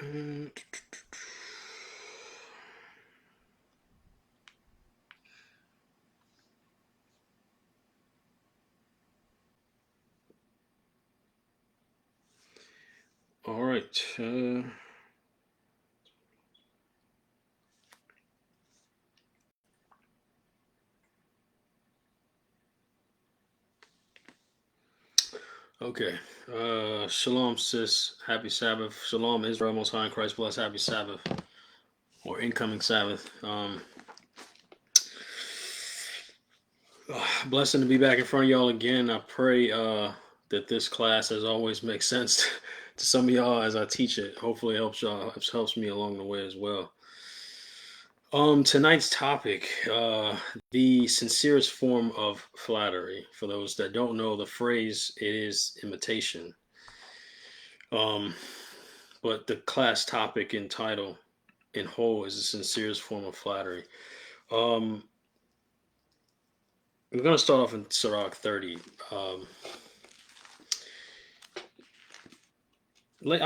Mm, all right. Okay. Shalom, sis. Happy Sabbath. Shalom, Israel. Most High in Christ bless. Happy Sabbath or incoming Sabbath. Blessing to be back in front of y'all again. I pray that this class, as always, makes sense to some of y'all as I teach it. Hopefully, it helps y'all. It helps me along the way as well. Tonight's topic, the sincerest form of flattery. For those that don't know the phrase, it is imitation. Um, but the class topic and title in whole is the sincerest form of flattery. Um, we're going to start off in Sirach 30. I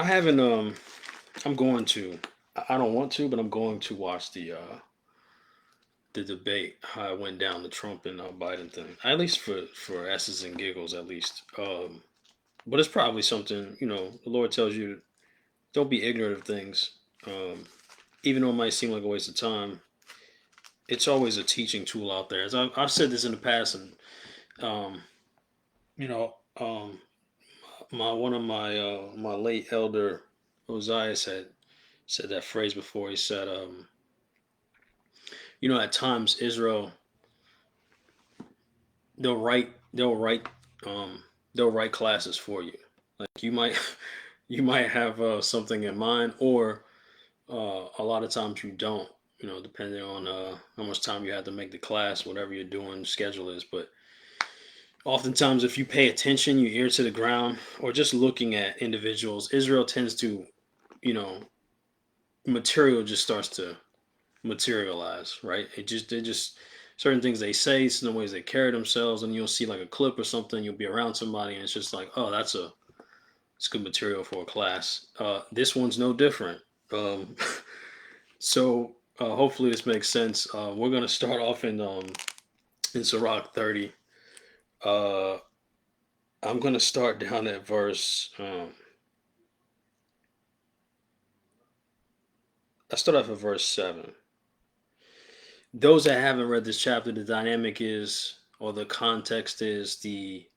haven't. I'm going to. I don't want to, but I'm going to watch the debate how it went down, the Trump and Biden thing. At least for S's and giggles, at least. But it's probably something the Lord tells you don't be ignorant of things. Um, Even though it might seem like a waste of time, it's always a teaching tool out there. As I've said this in the past, and um, you know, my one of my late elder Ozias had said that phrase before. He said, at times Israel they'll write they'll write um, they'll write classes for you. Like you might you might have something in mind, or a lot of times you don't. Depending on how much time you have to make the class, whatever you're doing, schedule is. But oftentimes, if you pay attention, you ear to the ground, or just looking at individuals, Israel tends to, you know, material just starts to materialize, right? They just certain things they say, some ways they carry themselves, and you'll see like a clip or something. You'll be around somebody, and it's just like, oh, it's good material for a class. This one's no different. Um, so hopefully this makes sense. We're gonna start off in Sirach 30. Uh, I'm gonna start down at verse. I start off at verse 7. Those that haven't read this chapter, the dynamic is, or the context is, the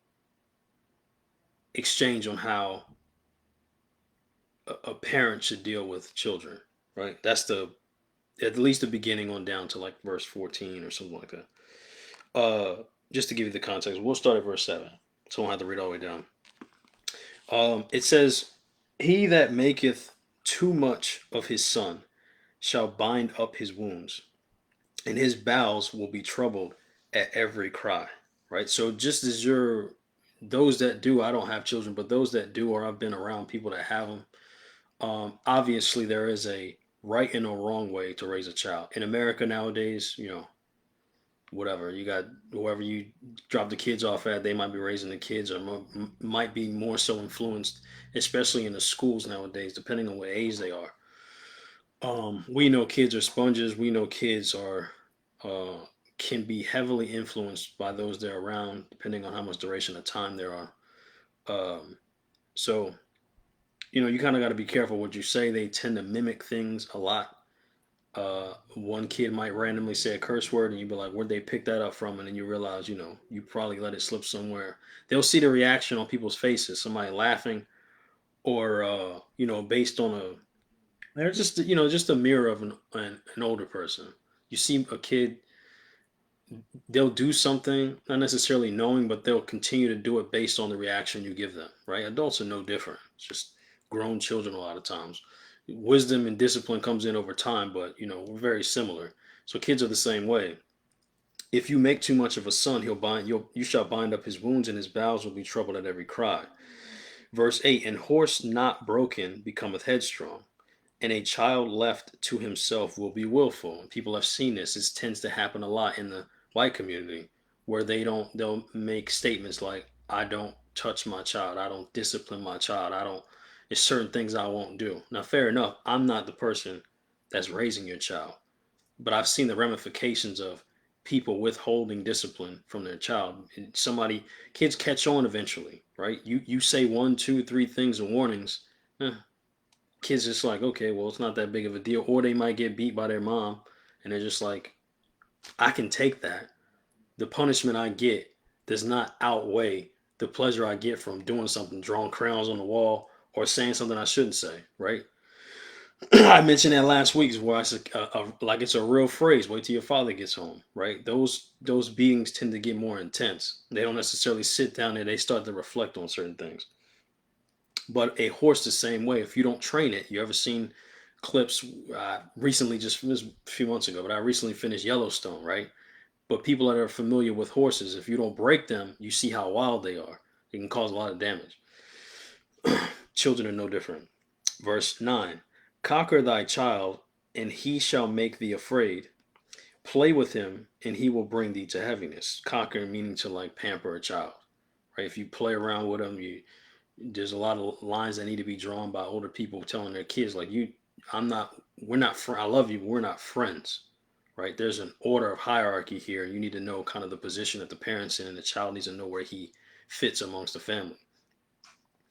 exchange on how a parent should deal with children, right? That's at least the beginning on down to like verse 14 or something like that. Just to give you the context, we'll start at verse 7, so I don't have to read all the way down. It says, "He that maketh too much of his son shall bind up his wounds, and his bowels will be troubled at every cry." Right. So just as those that do, I don't have children, but those that do, or I've been around people that have them. Obviously, there is a right and a wrong way to raise a child in America nowadays. Whatever you got, whoever you drop the kids off at, they might be raising the kids, or might be more so influenced, especially in the schools nowadays, depending on what age they are. We know kids are sponges. We know kids are uh, can be heavily influenced by those they're around, depending on how much duration of time there are. So you kind of got to be careful what you say. They tend to mimic things a lot. One kid might randomly say a curse word, and you'd be like, "Where'd they pick that up from?" And then you realize, you probably let it slip somewhere. They'll see the reaction on people's faces, somebody laughing, or based on they're just a mirror of an older person. You see a kid, they'll do something not necessarily knowing, but they'll continue to do it based on the reaction you give them. Right? Adults are no different. It's just grown children a lot of times. Wisdom and discipline comes in over time, but we're very similar. So kids are the same way. If you make too much of a son, you shall bind up his wounds, and his bowels will be troubled at every cry. Verse 8, "And horse not broken becometh headstrong, and a child left to himself will be willful." And people have seen this. This tends to happen a lot in the white community, where they'll make statements like, "I don't touch my child. I don't discipline my child. I don't." There's certain things I won't do. Now, fair enough, I'm not the person that's raising your child, but I've seen the ramifications of people withholding discipline from their child. And kids catch on eventually, right? You say one, two, three things and warnings. Eh, kids just like, okay, well, it's not that big of a deal. Or they might get beat by their mom, and they're just like, I can take that. The punishment I get does not outweigh the pleasure I get from doing something, drawing crayons on the wall, or saying something I shouldn't say, right? I mentioned that last week, where I said, like it's a real phrase. Wait till your father gets home, right? Those beings tend to get more intense. They don't necessarily sit down and they start to reflect on certain things. But a horse the same way. If you don't train it, you ever seen clips? Recently, just this a few months ago, but I recently finished Yellowstone, right? But people that are familiar with horses, if you don't break them, you see how wild they are. They can cause a lot of damage. Children are no different. Verse 9: Conquer thy child, and he shall make thee afraid. Play with him, and he will bring thee to heaviness. Conquer meaning to like pamper a child, right? If you play around with them, there's a lot of lines that need to be drawn by older people telling their kids, like, I'm not, we're not, I love you, but we're not friends, right? There's an order of hierarchy here. You need to know kind of the position that the parent's in, and the child needs to know where he fits amongst the family.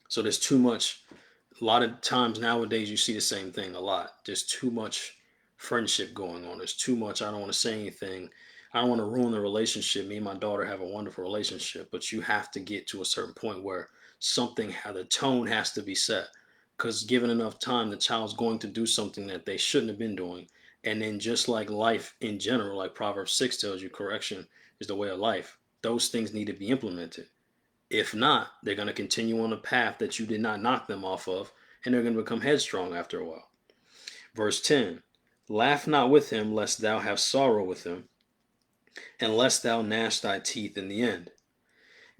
So there's too much. A lot of times nowadays, you see the same thing a lot. There's too much friendship going on. There's too much. I don't want to say anything. I don't want to ruin the relationship. Me and my daughter have a wonderful relationship, but you have to get to a certain point where the tone has to be set. Because given enough time, the child's going to do something that they shouldn't have been doing. And then, just like life in general, like Proverbs 6 tells you, correction is the way of life. Those things need to be implemented. If not, they're going to continue on a path that you did not knock them off of, and they're going to become headstrong after a while. Verse 10: Laugh not with him, lest thou have sorrow with him, and lest thou gnash thy teeth in the end.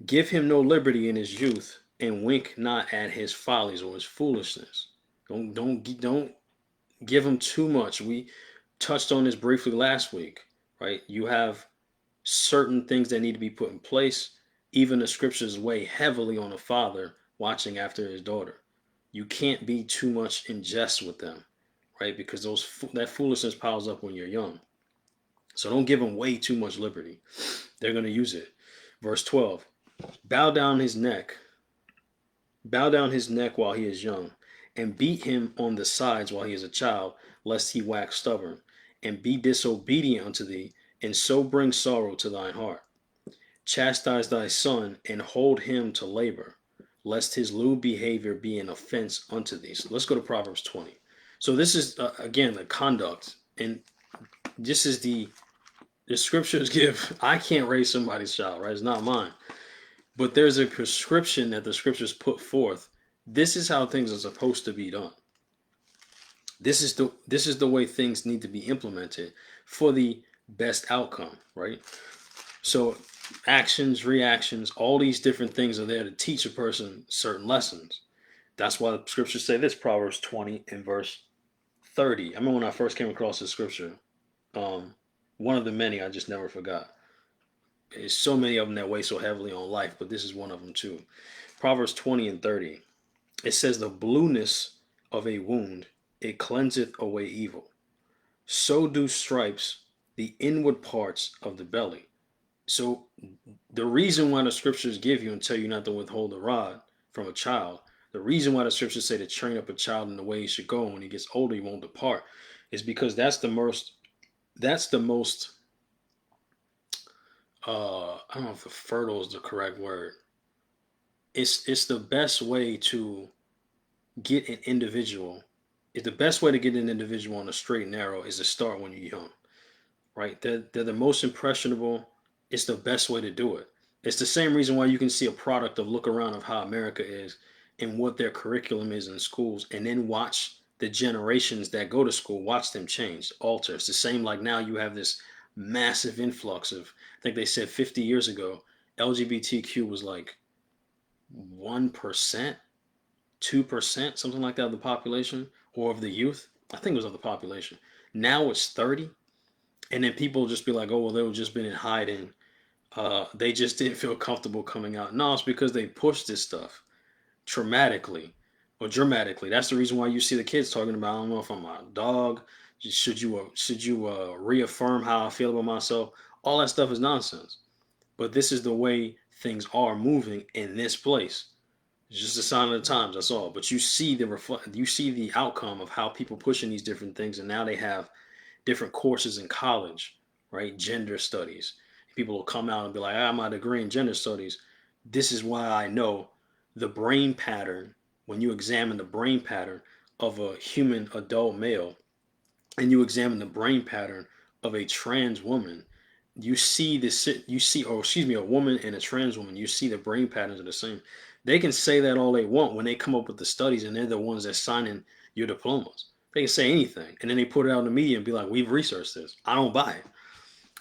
Give him no liberty in his youth, and wink not at his follies or his foolishness. Don't give him too much. We touched on this briefly last week, right? You have certain things that need to be put in place. Even the scriptures weigh heavily on a father watching after his daughter. You can't be too much in jest with them, right? Because that foolishness piles up when you're young. So don't give them way too much liberty. They're going to use it. Verse 12: Bow down his neck while he is young, and beat him on the sides while he is a child, lest he wax stubborn, and be disobedient unto thee, and so bring sorrow to thine heart. Chastise thy son, and hold him to labor, lest his lewd behavior be an offense unto thee. So let's go to Proverbs 20. So this is, again, the conduct. And this is the scriptures give. I can't raise somebody's child, right? It's not mine. But there's a prescription that the scriptures put forth. This is how things are supposed to be done. This is the way things need to be implemented for the best outcome, right? So actions, reactions, all these different things are there to teach a person certain lessons. That's why the scriptures say this, Proverbs 20 and verse 30. I remember when I first came across this scripture, one of the many I just never forgot. There's so many of them that weigh so heavily on life, but this is one of them too. Proverbs 20 and 30. It says, the blueness of a wound, it cleanseth away evil. So do stripes the inward parts of the belly. So the reason why the scriptures give you and tell you not to withhold the rod from a child, the reason why the scriptures say to train up a child in the way he should go, and when he gets older he won't depart, is because that's the most I don't know if the fertile is the correct word. It's the best way to get an individual. It's the best way to get an individual on the straight and narrow is to start when you're young, right? They're the most impressionable. It's the best way to do it. It's the same reason why you can see a product of look around of how America is and what their curriculum is in schools, and then watch the generations that go to school, watch them change, alter. It's the same like now you have this massive influx of, I think they said 50 years ago, LGBTQ was like 1%, 2%, something like that of the population or of the youth. I think it was of the population. Now it's 30. And then people just be like, oh, well, they've just been in hiding. They just didn't feel comfortable coming out. No, it's because they pushed this stuff traumatically or dramatically. That's the reason why you see the kids talking about, I don't know if I'm a dog. Should you reaffirm how I feel about myself? All that stuff is nonsense. But this is the way things are moving in this place. It's just a sign of the times. That's all. But you see the outcome of how people pushing these different things, and now they have different courses in college, right? Gender studies. People will come out and be like, I have my degree in gender studies. This is why I know the brain pattern, when you examine the brain pattern of a human adult male and you examine the brain pattern of a trans woman, you see this, you see, or excuse me, a woman and a trans woman, you see the brain patterns are the same. They can say that all they want when they come up with the studies and they're the ones that signing your diplomas. They can say anything and then they put it out in the media and be like, we've researched this. I don't buy it.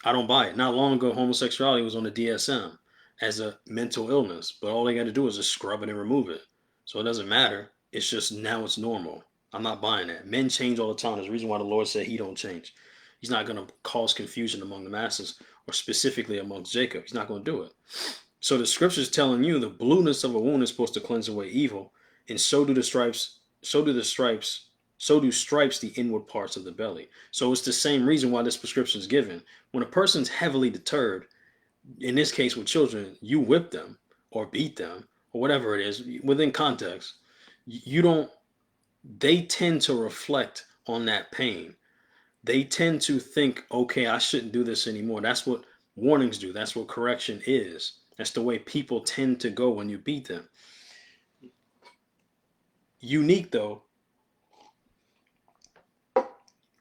I don't buy it. Not long ago, homosexuality was on the DSM as a mental illness, but all they got to do is just scrub it and remove it. So it doesn't matter. It's just now it's normal. I'm not buying that. Men change all the time. There's a reason why the Lord said he don't change. He's not going to cause confusion among the masses or specifically amongst Jacob. He's not going to do it. So the scripture is telling you the blueness of a wound is supposed to cleanse away evil, and so do the stripes. So do the stripes. So do stripes the inward parts of the belly. So it's the same reason why this prescription is given. When a person's heavily deterred, in this case with children, you whip them or beat them or whatever it is within context. You don't. They tend to reflect on that pain. They tend to think, okay, I shouldn't do this anymore. That's what warnings do. That's what correction is. That's the way people tend to go when you beat them. Unique, though,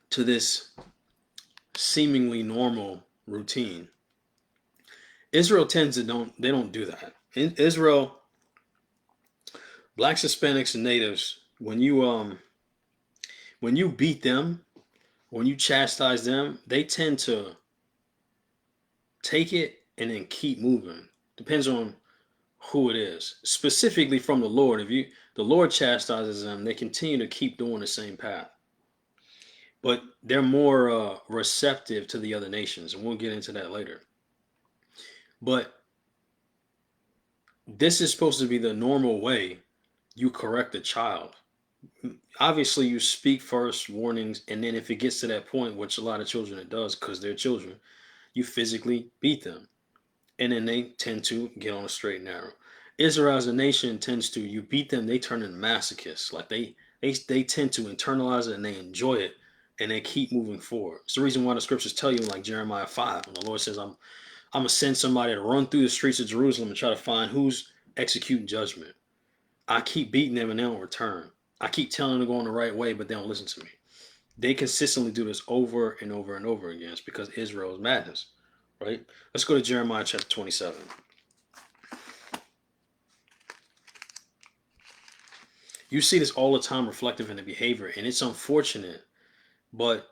to this seemingly normal routine, Israel tends to don't do that. In Israel, blacks, Hispanics, and natives, when you beat them, when you chastise them, they tend to take it and then keep moving. Depends on who it is. Specifically from the Lord. If the Lord chastises them, they continue to keep doing the same path. But they're more receptive to the other nations, and we'll get into that later. But this is supposed to be the normal way you correct a child. Obviously, you speak first, warnings, and then if it gets to that point, which a lot of children it does because they're children, you physically beat them. And then they tend to get on a straight and narrow. Israel as a nation tends to, you beat them, they turn into masochists. Like they tend to internalize it and they enjoy it and they keep moving forward. It's the reason why the scriptures tell you, like Jeremiah 5, when the Lord says, I'm gonna send somebody to run through the streets of Jerusalem and try to find who's executing judgment. I keep beating them and they don't return. I keep telling them to go in the right way, but they don't listen to me. They consistently do this over and over and over again. It's because Israel is madness, right? Let's go to Jeremiah chapter 27. You see this all the time reflective in the behavior, and it's unfortunate, but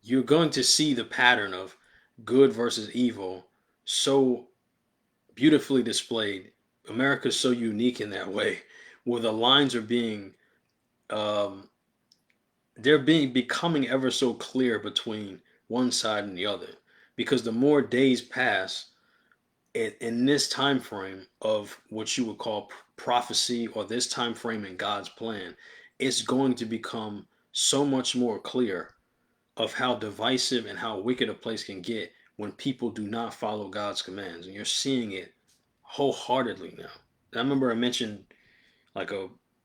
you're going to see the pattern of good versus evil so beautifully displayed. America's so unique in that way, where the lines are being, they're being becoming ever so clear between one side and the other, because the more days pass, in this time frame of what you would call prophecy or this time frame in God's plan, it's going to become so much more clear of how divisive and how wicked a place can get when people do not follow God's commands. And you're seeing it wholeheartedly now. I remember I mentioned like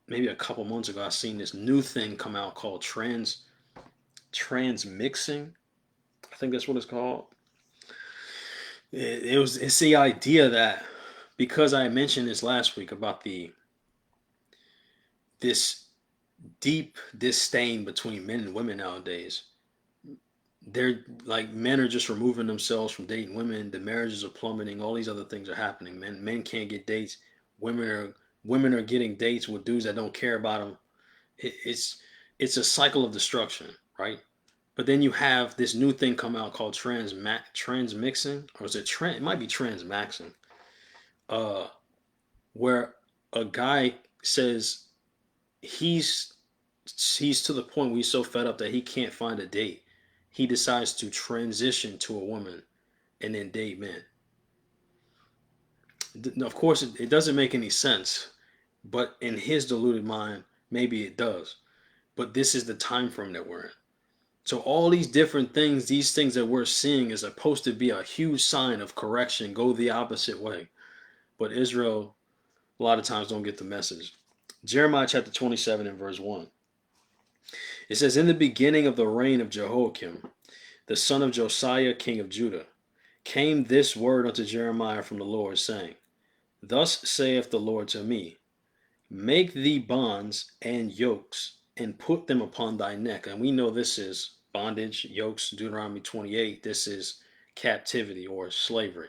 maybe a couple months ago, I seen this new thing come out called transmixing. I think that's what it's called. It's the idea that, because I mentioned this last week about this deep disdain between men and women nowadays. They're like, men are just removing themselves from dating women. The marriages are plummeting. All these other things are happening. Men can't get dates. Women are getting dates with dudes that don't care about them. It's a cycle of destruction, right? But then you have this new thing come out called transmixing, or is it trans? It might be transmaxing, uh, where a guy says he's he's to the point where he's so fed up that he can't find a date. He decides to transition to a woman and then date men. Of course, it doesn't make any sense But in his deluded mind, maybe it does. But this is the time frame that we're in. So all these different things, these things that we're seeing is supposed to be a huge sign of correction, go the opposite way. But Israel, a lot of times, don't get the message. Jeremiah chapter 27 and verse 1. It says, in the beginning of the reign of Jehoiakim, the son of Josiah, king of Judah, came this word unto Jeremiah from the Lord, saying, thus saith the Lord to me, make thee bonds and yokes, and put them upon thy neck. And we know this is bondage, yokes, Deuteronomy 28. This is captivity or slavery.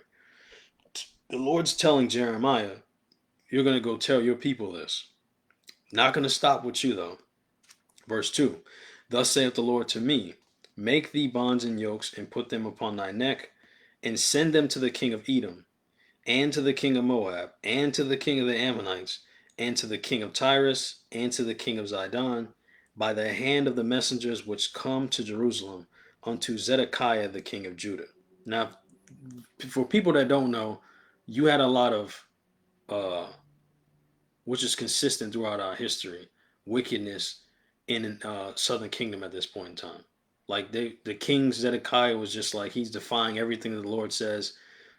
The Lord's telling Jeremiah, you're going to go tell your people this. Not going to stop with you, though. Verse 2, thus saith the Lord to me, make thee bonds and yokes, and put them upon thy neck, and send them to the king of Edom, and to the king of Moab, and to the king of the Ammonites, and to the king of Tyrus, and to the king of Zidon, by the hand of the messengers which come to Jerusalem, unto Zedekiah the king of Judah. Now, for people that don't know, you had a lot of, which is consistent throughout our history, wickedness in southern kingdom at this point in time. Like the king Zedekiah was just like, he's defying everything that the Lord says.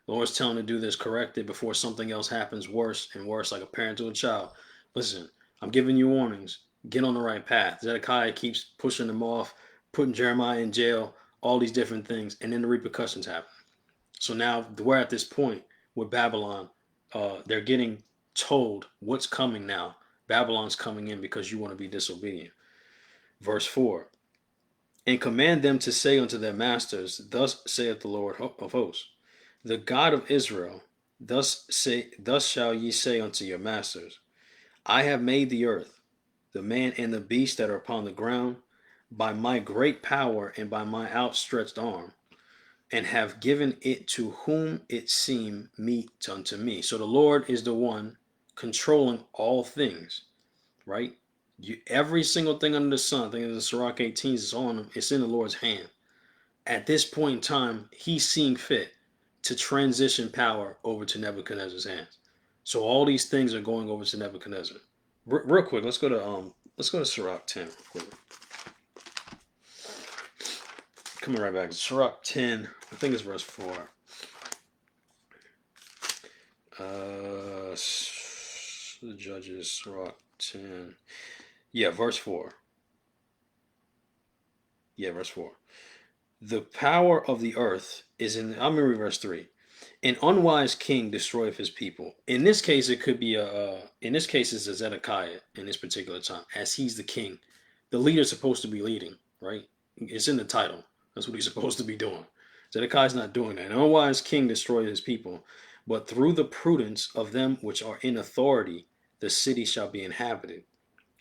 The Lord's telling him to do this, correct it before something else happens worse and worse, like a parent to a child. Listen, I'm giving you warnings. Get on the right path. Zedekiah keeps pushing them off, putting Jeremiah in jail, all these different things, and then the repercussions happen. So now we're at this point with Babylon. They're getting told what's coming now. Babylon's coming in because you want to be disobedient. Verse 4, and command them to say unto their masters, thus saith the Lord of hosts, the God of Israel, thus shall ye say unto your masters, I have made the earth, the man and the beast that are upon the ground, by my great power and by my outstretched arm, and have given it to whom it seemed meet unto me. So the Lord is the one controlling all things, right? Every single thing under the sun, I think it's in Sirach 18, is on him. It's in the Lord's hand. At this point in time, he's seeing fit to transition power over to Nebuchadnezzar's hands. So all these things are going over to Nebuchadnezzar. Real quick, let's go to Sirach 10. Coming right back. Sirach 10, I think it's verse 4. The Judges, Sirach 10. Yeah, verse 4. Yeah, verse 4. The power of the earth is in, I'm going to read verse 3. An unwise king destroyeth his people. In this case, it could be in this case, it's a Zedekiah in this particular time, as he's the king. The leader's supposed to be leading, right? It's in the title. That's what he's supposed to be doing. Zedekiah's not doing that. An unwise king destroyeth his people, but through the prudence of them which are in authority, the city shall be inhabited.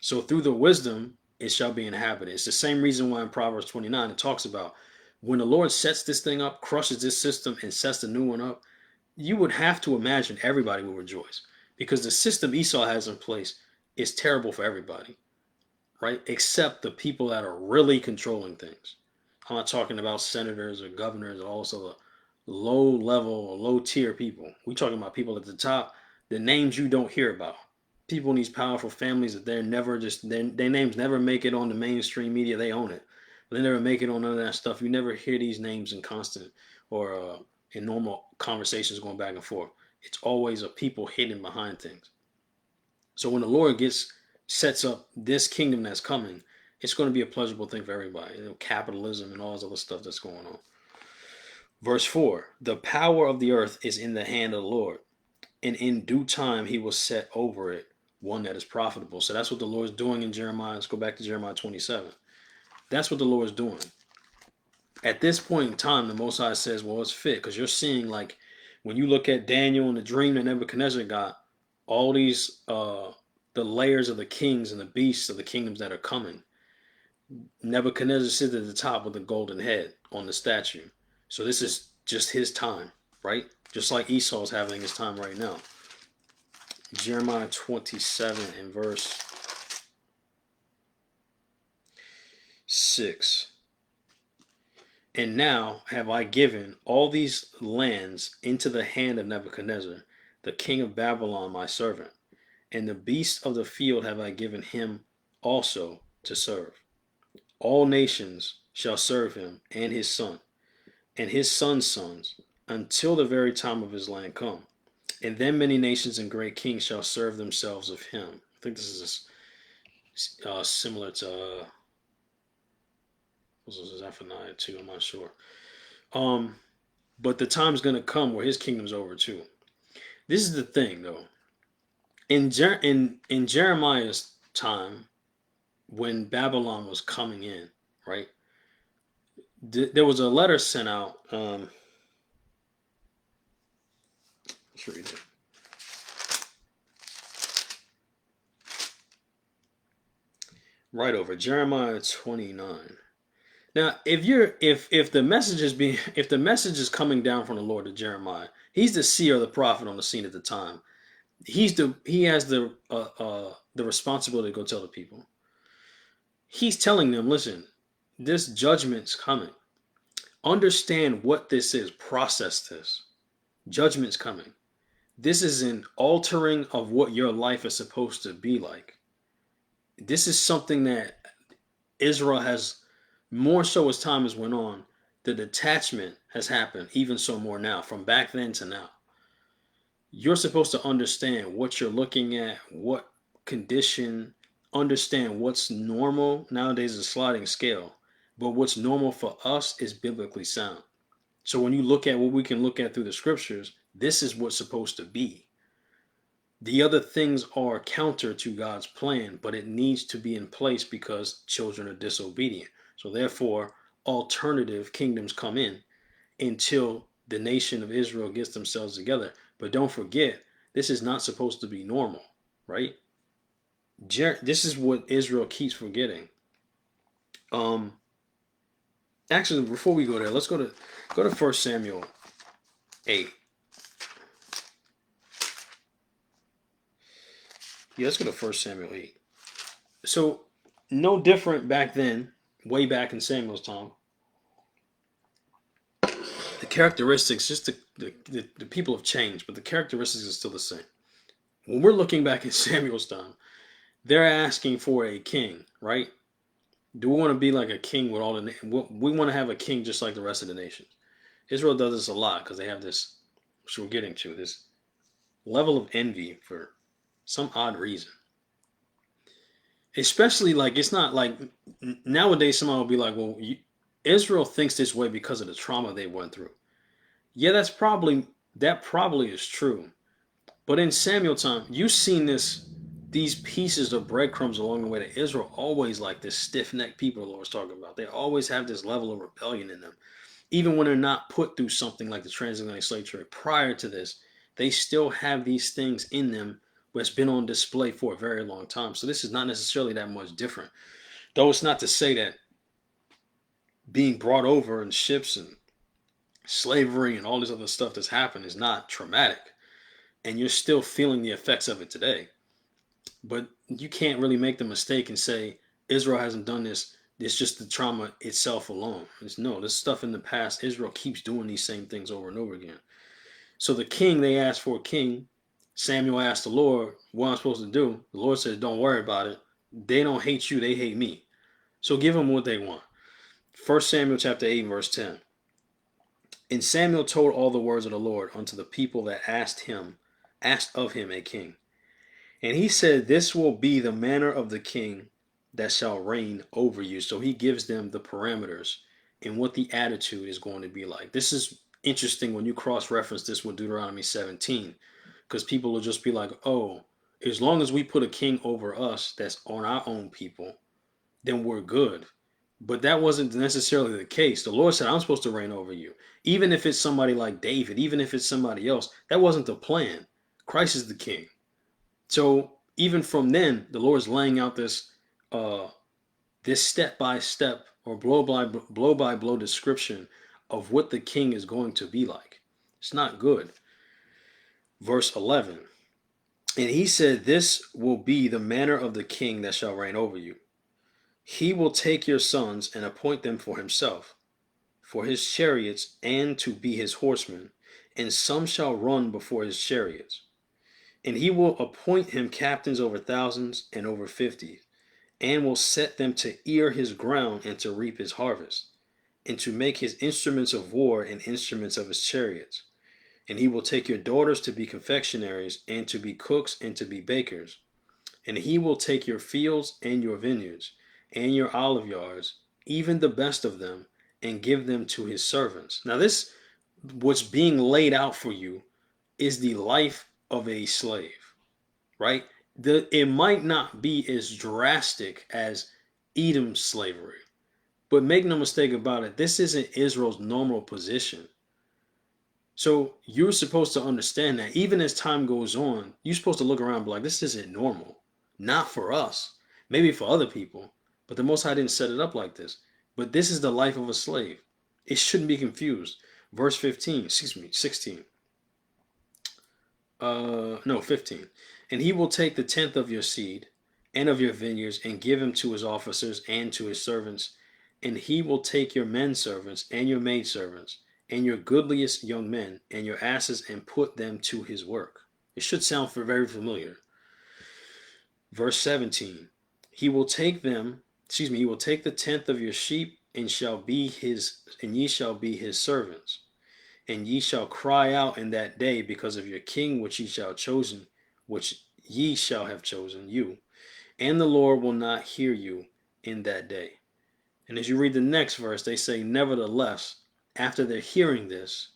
So through the wisdom, it shall be inhabited. It's the same reason why in Proverbs 29 it talks about when the Lord sets this thing up, crushes this system, and sets the new one up, you would have to imagine everybody will rejoice, because the system Esau has in place is terrible for everybody, right? Except the people that are really controlling things. I'm not talking about senators or governors or all this other low level or low tier people. We're talking about people at the top, the names you don't hear about. People in these powerful families that they're never just, their names never make it on the mainstream media. They own it, but they never make it on none of that stuff. You never hear these names in constant or in normal conversations going back and forth. It's always a people hidden behind things. So when the Lord sets up this kingdom that's coming, it's going to be a pleasurable thing for everybody. Capitalism and all this other stuff that's going on. Verse 4, the power of the earth is in the hand of the Lord, and in due time he will set over it one that is profitable. So that's what the Lord's doing in Jeremiah. Let's go back to Jeremiah 27. That's what the Lord's doing. At this point in time, the Most High says, well, it's fit, because you're seeing, like, when you look at Daniel and the dream that Nebuchadnezzar got, all these, the layers of the kings and the beasts of the kingdoms that are coming. Nebuchadnezzar sits at the top with a golden head on the statue. So this is just his time, right? Just like Esau's having his time right now. Jeremiah 27 and verse 6. And now have I given all these lands into the hand of Nebuchadnezzar, the king of Babylon, my servant, and the beasts of the field have I given him also to serve. All nations shall serve him, and his son, and his son's sons, until the very time of his land come. And then many nations and great kings shall serve themselves of him. I think this is similar to this is Zephaniah 2. I'm not sure. Um, but the time's gonna come where his kingdom's over too. This is the thing, though. In Jeremiah's time, when Babylon was coming in, right? There was a letter sent out. Let's read it. Right over Jeremiah 29. Now, if the message is coming down from the Lord to Jeremiah, he's the seer, the prophet on the scene at the time. He has the responsibility to go tell the people. He's telling them, listen, this judgment's coming. Understand what this is. Process this. Judgment's coming. This is an altering of what your life is supposed to be like. This is something that Israel has, more so as time has went on, the detachment has happened, even so more now, from back then to now. You're supposed to understand what you're looking at, what condition, understand what's normal. Nowadays is a sliding scale, but what's normal for us is biblically sound. So when you look at what we can look at through the scriptures, this is what's supposed to be. The other things are counter to God's plan, but it needs to be in place because children are disobedient. So therefore, alternative kingdoms come in until the nation of Israel gets themselves together. But don't forget, this is not supposed to be normal, right? This is what Israel keeps forgetting. Actually, before we go there, let's go to 1 Samuel 8. Yeah, let's go to 1 Samuel 8. So, no different back then, way back in Samuel's time. The characteristics, just the people have changed, but the characteristics are still the same. When we're looking back at Samuel's time, they're asking for a king, right? Do we want to be like a king with all the? We want to have a king just like the rest of the nations. Israel does this a lot because they have this, which we're getting to, this level of envy for some odd reason. Especially like it's not like nowadays someone will be like, well, Israel thinks this way because of the trauma they went through. Yeah, that probably is true. But in Samuel time, you've seen these pieces of breadcrumbs along the way that Israel always like this stiff-necked people the Lord's talking about. They always have this level of rebellion in them. Even when they're not put through something like the transatlantic slave trade prior to this, they still have these things in them that's been on display for a very long time. So this is not necessarily that much different. Though it's not to say that being brought over in ships and slavery and all this other stuff that's happened is not traumatic. And you're still feeling the effects of it today. But you can't really make the mistake and say Israel hasn't done this. It's just the trauma itself alone. No, this stuff in the past, Israel keeps doing these same things over and over again. So the king, they asked for a king. Samuel asked the Lord, what am I supposed to do? The Lord said, don't worry about it. They don't hate you, they hate me. So give them what they want. 1 Samuel chapter 8, verse 10. And Samuel told all the words of the Lord unto the people that asked of him a king. And he said, this will be the manner of the king that shall reign over you. So he gives them the parameters and what the attitude is going to be like. This is interesting when you cross-reference this with Deuteronomy 17, because people will just be like, oh, as long as we put a king over us that's on our own people, then we're good. But that wasn't necessarily the case. The Lord said, I'm supposed to reign over you. Even if it's somebody like David, even if it's somebody else, that wasn't the plan. Christ is the king. So even from then, the Lord's laying out this step by step or blow by blow description of what the king is going to be like. It's not good. Verse 11. And he said, this will be the manner of the king that shall reign over you. He will take your sons and appoint them for himself, for his chariots, and to be his horsemen, and some shall run before his chariots. And he will appoint him captains over thousands and over 50, and will set them to ear his ground and to reap his harvest, and to make his instruments of war and instruments of his chariots. And he will take your daughters to be confectionaries, and to be cooks, and to be bakers. And he will take your fields and your vineyards, and your olive yards, even the best of them, and give them to his servants. Now, this, what's being laid out for you, is the life of a slave, right? It might not be as drastic as Edom's slavery, but make no mistake about it, this isn't Israel's normal position. So you're supposed to understand that even as time goes on, you're supposed to look around and be like, this isn't normal. Not for us. Maybe for other people. But the Most High didn't set it up like this. But this is the life of a slave. It shouldn't be confused. Verse 15, 16. No, 15. And he will take the tenth of your seed and of your vineyards and give him to his officers and to his servants. And he will take your men servants and your maid servants and your goodliest young men and your asses and put them to his work. It should sound very familiar. Verse 17. He will take the tenth of your sheep and ye shall be his servants. And ye shall cry out in that day because of your king which ye shall have chosen you, and the Lord will not hear you in that day. And as you read the next verse, they say, nevertheless, after they're hearing this,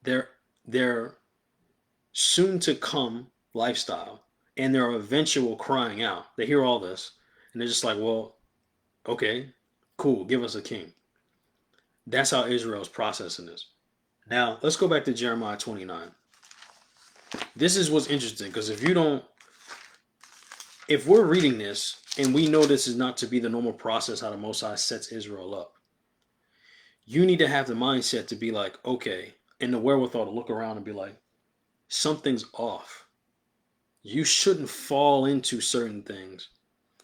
their soon to come lifestyle and their eventual crying out, they hear all this and they're just like, well, okay, cool, give us a king. That's how Israel's processing this. Now, let's go back to Jeremiah 29. This is what's interesting, because if we're reading this and we know this is not to be the normal process how the Most High sets Israel up, you need to have the mindset to be like, okay, and the wherewithal to look around and be like, something's off. You shouldn't fall into certain things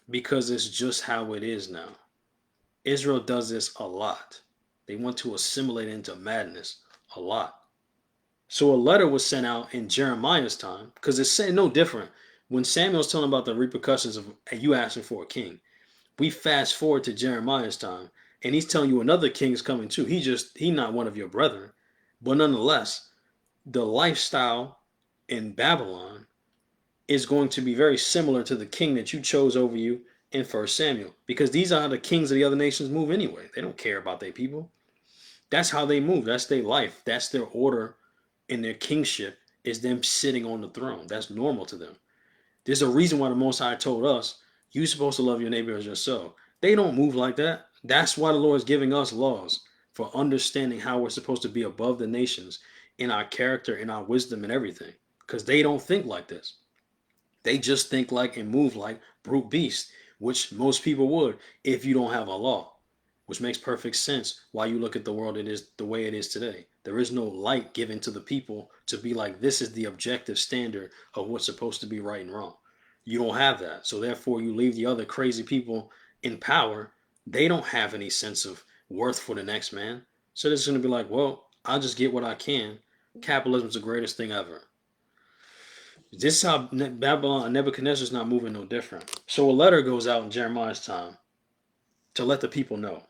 because it's just how it is now. Israel does this a lot. They want to assimilate into madness a lot. So a letter was sent out in Jeremiah's time, because it's saying no different. When Samuel's telling about the repercussions of you asking for a king, we fast forward to Jeremiah's time, and he's telling you another king is coming too. He's not one of your brethren, but nonetheless, the lifestyle in Babylon is going to be very similar to the king that you chose over you in 1 Samuel, because these are how the kings of the other nations move anyway. They don't care about their people. That's how they move. That's their life. That's their order in their kingship, is them sitting on the throne. That's normal to them. There's a reason why the Most High told us, you're supposed to love your neighbor as yourself. They don't move like that. That's why the Lord is giving us laws, for understanding how we're supposed to be above the nations in our character, in our wisdom, and everything. Because they don't think like this. They just think like and move like brute beasts, which most people would if you don't have a law. Which makes perfect sense why you look at the world it is the way it is today. There is no light given to the people to be like, this is the objective standard of what's supposed to be right and wrong. You don't have that. So therefore you leave the other crazy people in power. They don't have any sense of worth for the next man. So they're just going to be like, well, I'll just get what I can. Capitalism's the greatest thing ever. This is how Babylon, Nebuchadnezzar's not moving no different. So a letter goes out in Jeremiah's time to let the people know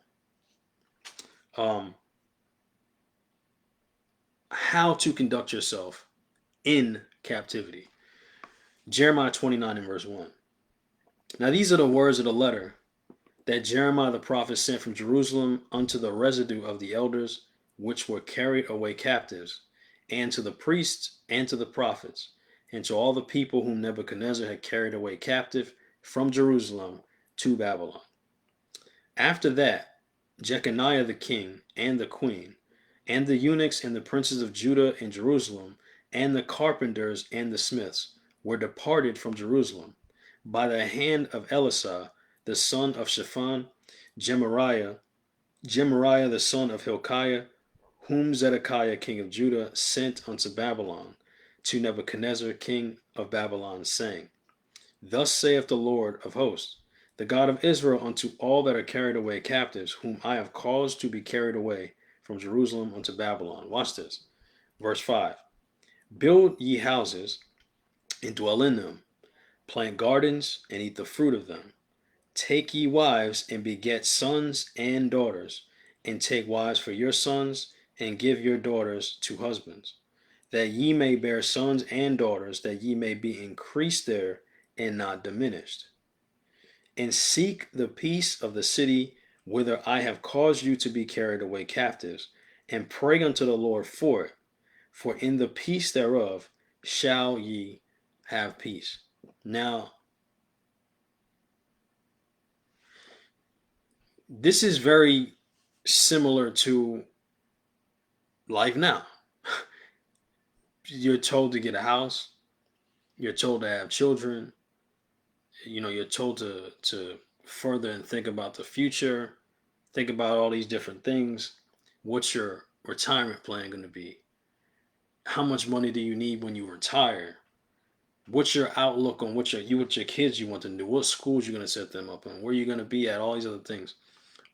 how to conduct yourself in captivity. Jeremiah 29 and verse 1. Now these are the words of the letter that Jeremiah the prophet sent from Jerusalem unto the residue of the elders which were carried away captives, and to the priests and to the prophets, and to all the people whom Nebuchadnezzar had carried away captive from Jerusalem to Babylon. After that, Jeconiah the king and the queen, and the eunuchs and the princes of Judah and Jerusalem, and the carpenters and the smiths, were departed from Jerusalem by the hand of Elisah the son of Shaphan, Gemariah the son of Hilkiah, whom Zedekiah king of Judah sent unto Babylon, to Nebuchadnezzar king of Babylon, saying, Thus saith the Lord of hosts, the God of Israel, unto all that are carried away captives, whom I have caused to be carried away from Jerusalem unto Babylon. Watch this. Verse 5. Build ye houses, and dwell in them. Plant gardens and eat the fruit of them. Take ye wives and beget sons and daughters, and take wives for your sons, and give your daughters to husbands, that ye may bear sons and daughters, that ye may be increased there and not diminished. And seek the peace of the city whither I have caused you to be carried away captives, and pray unto the Lord for it, for in the peace thereof shall ye have peace. Now, this is very similar to life now. You're told to get a house, you're told to have children, you're told to further and think about the future, think about all these different things. What's your retirement plan going to be? How much money do you need when you retire? What's your outlook on what your kids you want to do? What schools you're going to set them up in? Where you're going to be at? All these other things.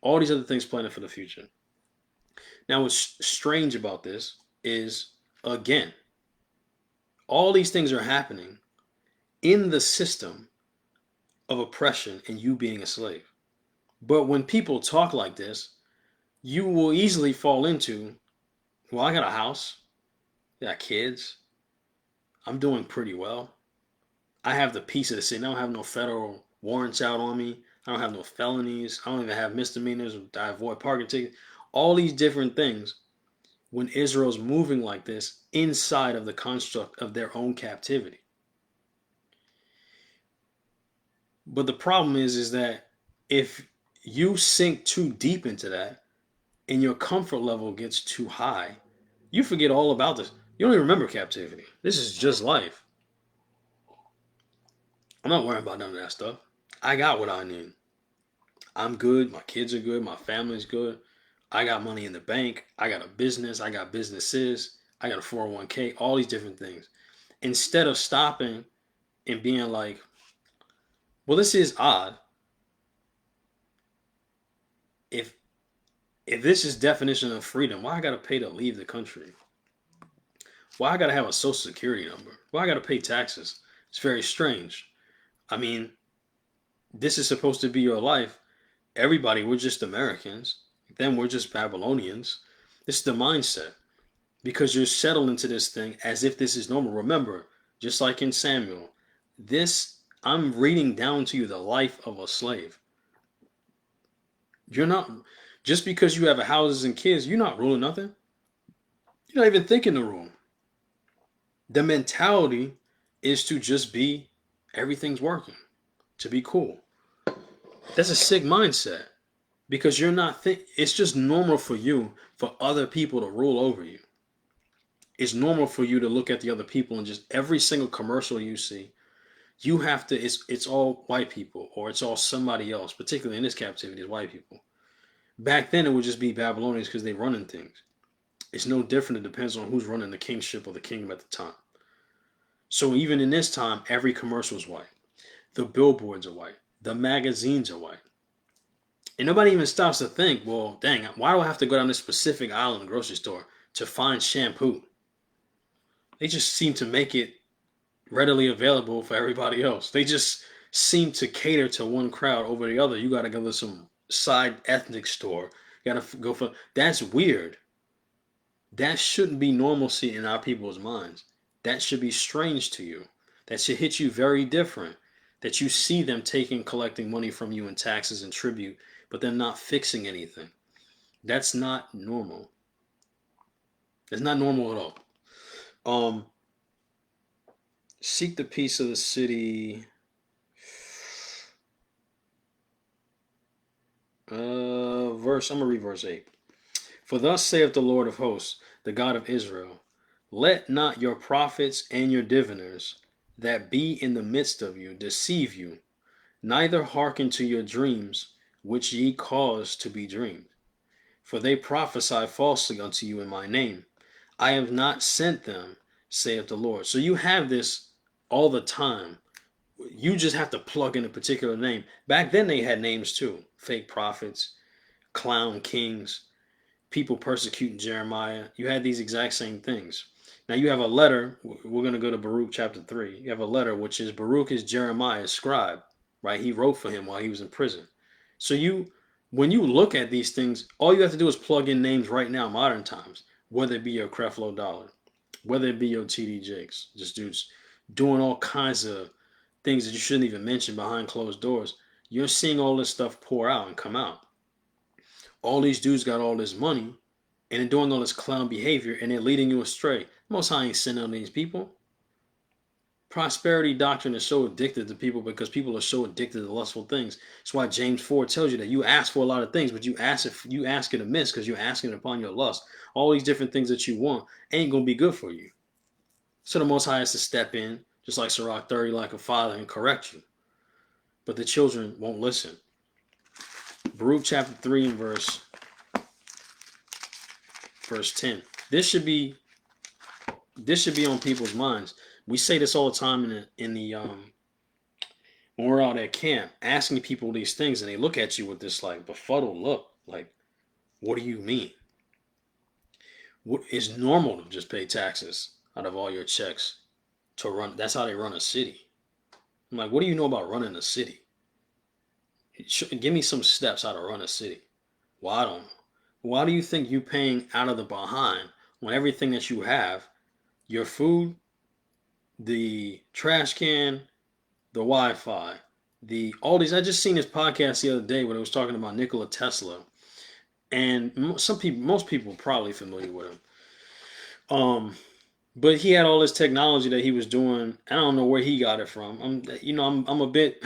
All these other things planning for the future. Now, what's strange about this is, again, all these things are happening in the system of oppression and you being a slave. But when people talk like this, you will easily fall into, well, I got a house, I got kids, I'm doing pretty well. I have the peace of the city. I don't have no federal warrants out on me. I don't have no felonies. I don't even have misdemeanors. I avoid parking tickets. All these different things when Israel's moving like this inside of the construct of their own captivity. But the problem is that if you sink too deep into that and your comfort level gets too high, you forget all about this. You don't even remember captivity. This is just life. I'm not worrying about none of that stuff. I got what I need. I'm good. My kids are good. My family's good. I got money in the bank. I got a business. I got businesses. I got a 401k. All these different things. Instead of stopping and being like, well, this is odd. If this is definition of freedom, why I gotta pay to leave the country? Why I gotta have a social security number? Why I gotta pay taxes? It's very strange. I mean, this is supposed to be your life. Everybody, we're just Americans. Then we're just Babylonians. This is the mindset. Because you're settled into this thing as if this is normal. Remember, just like in Samuel, I'm reading down to you the life of a slave. You're not, just because you have houses and kids, you're not ruling nothing. You're not even thinking to rule. The mentality is to just be, everything's working, to be cool. That's a sick mindset because you're not it's just normal for you for other people to rule over you. It's normal for you to look at the other people and just every single commercial you see, you have to, it's all white people or it's all somebody else, particularly in this captivity, is white people. Back then it would just be Babylonians because they running things. It's no different. It depends on who's running the kingship or the kingdom at the time. So even in this time, every commercial is white. The billboards are white. The magazines are white. And nobody even stops to think, well, dang, why do I have to go down this specific aisle in the grocery store to find shampoo? They just seem to make it readily available for everybody else. They just seem to cater to one crowd over the other. You got to go to some side ethnic store. You got to go for, that's weird. That shouldn't be normalcy in our people's minds. That should be strange to you. That should hit you very different. That you see them collecting money from you in taxes and tribute, but them not fixing anything. That's not normal. It's not normal at all. Seek the peace of the city. I'm gonna read verse 8. For thus saith the Lord of hosts, the God of Israel, let not your prophets and your diviners that be in the midst of you deceive you, neither hearken to your dreams which ye cause to be dreamed. For they prophesy falsely unto you in my name. I have not sent them, saith the Lord. So you have this all the time. You just have to plug in a particular name. Back then they had names too. Fake prophets, clown kings, people persecuting Jeremiah. You had these exact same things. Now you have a letter. We're going to go to Baruch chapter 3. You have a letter, which is Baruch is Jeremiah's scribe, right? He wrote for him while he was in prison. So when you look at these things, all you have to do is plug in names right now, modern times, whether it be your Creflo Dollar, whether it be your TD Jakes, just dudes doing all kinds of things that you shouldn't even mention behind closed doors. You're seeing all this stuff pour out and come out. All these dudes got all this money and they're doing all this clown behavior and they're leading you astray. Most High ain't sending on these people. Prosperity doctrine is so addicted to people because people are so addicted to lustful things. That's why James 4 tells you that you ask for a lot of things, but you ask it amiss because you're asking it upon your lust. All these different things that you want ain't gonna be good for you. So the Most High has to step in, just like Sirach 30, like a father, and correct you. But the children won't listen. Baruch chapter 3 and verse 10. This should be on people's minds. We say this all the time in the when we're out at camp, asking people these things, and they look at you with this like befuddled look, like, what do you mean? It's normal to just pay taxes out of all your checks to run. That's how they run a city. I'm like, what do you know about running a city? Give me some steps how to run a city. Well, I don't know. Why do you think you paying out of the behind when everything that you have, your food, the trash can, the Wi-Fi, all these? I just seen this podcast the other day where it was talking about Nikola Tesla, and most people are probably familiar with him. But he had all this technology that he was doing. I don't know where he got it from. I'm a bit,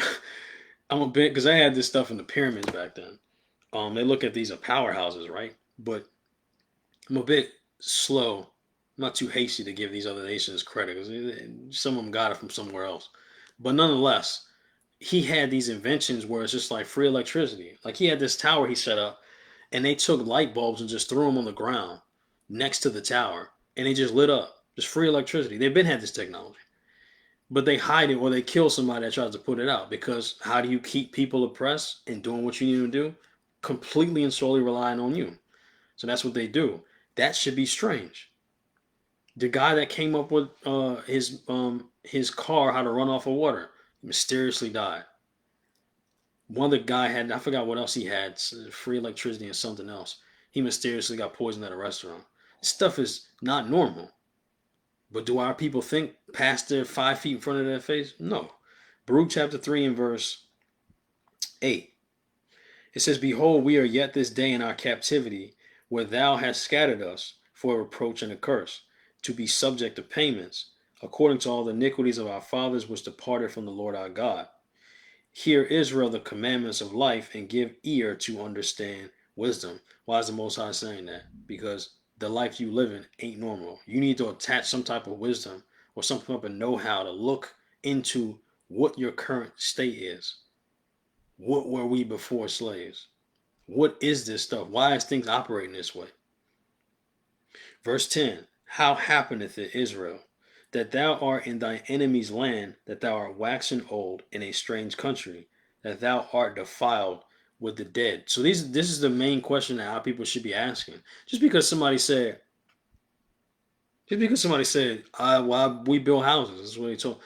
because I had this stuff in the pyramids back then. They look at these as powerhouses, right? But I'm a bit slow. I'm not too hasty to give these other nations credit because some of them got it from somewhere else. But nonetheless, he had these inventions where it's just like free electricity. Like he had this tower he set up, and they took light bulbs and just threw them on the ground next to the tower, and they just lit up. Just free electricity. They've been had this technology, but they hide it or they kill somebody that tries to put it out. Because how do you keep people oppressed and doing what you need to do? Completely and solely relying on you. So that's what they do. That should be strange. The guy that came up with his car how to run off of water mysteriously died. One of the guy had, I forgot what else he had, free electricity and something else. He mysteriously got poisoned at a restaurant. This stuff is not normal. But do our people think past their 5 feet in front of their face? No. Baruch chapter 3 and verse 8. It says, behold, we are yet this day in our captivity, where thou hast scattered us for a reproach and a curse, to be subject to payments, according to all the iniquities of our fathers which departed from the Lord our God. Hear, Israel, the commandments of life, and give ear to understand wisdom. Why is the Most High saying that? Because the life you live in ain't normal. You need to attach some type of wisdom or some type of know-how to look into what your current state is. What were we before slaves? What is this stuff? Why is things operating this way? Verse 10. How happeneth it, Israel, that thou art in thy enemy's land, that thou art waxen old in a strange country, that thou art defiled with the dead? So this is the main question that our people should be asking. Just because somebody said, why we build houses, that's what he told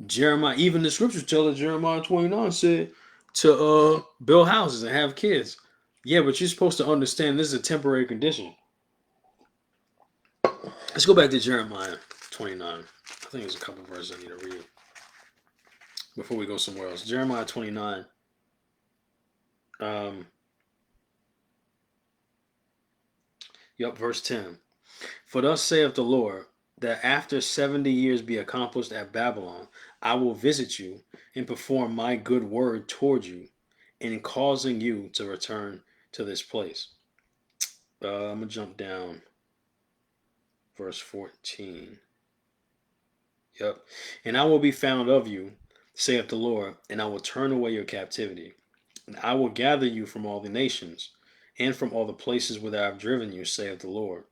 Jeremiah. Even the scriptures tell us Jeremiah 29 said to build houses and have kids. Yeah, but you're supposed to understand this is a temporary condition. Let's go back to Jeremiah 29. I think there's a couple verses I need to read before we go somewhere else. Jeremiah 29. Verse 10. For thus saith the Lord, that after 70 years be accomplished at Babylon, I will visit you and perform my good word toward you, in causing you to return to this place. I'm going to jump down. Verse 14. And I will be found of you, saith the Lord, and I will turn away your captivity. And I will gather you from all the nations, and from all the places whither I have driven you, saith the Lord.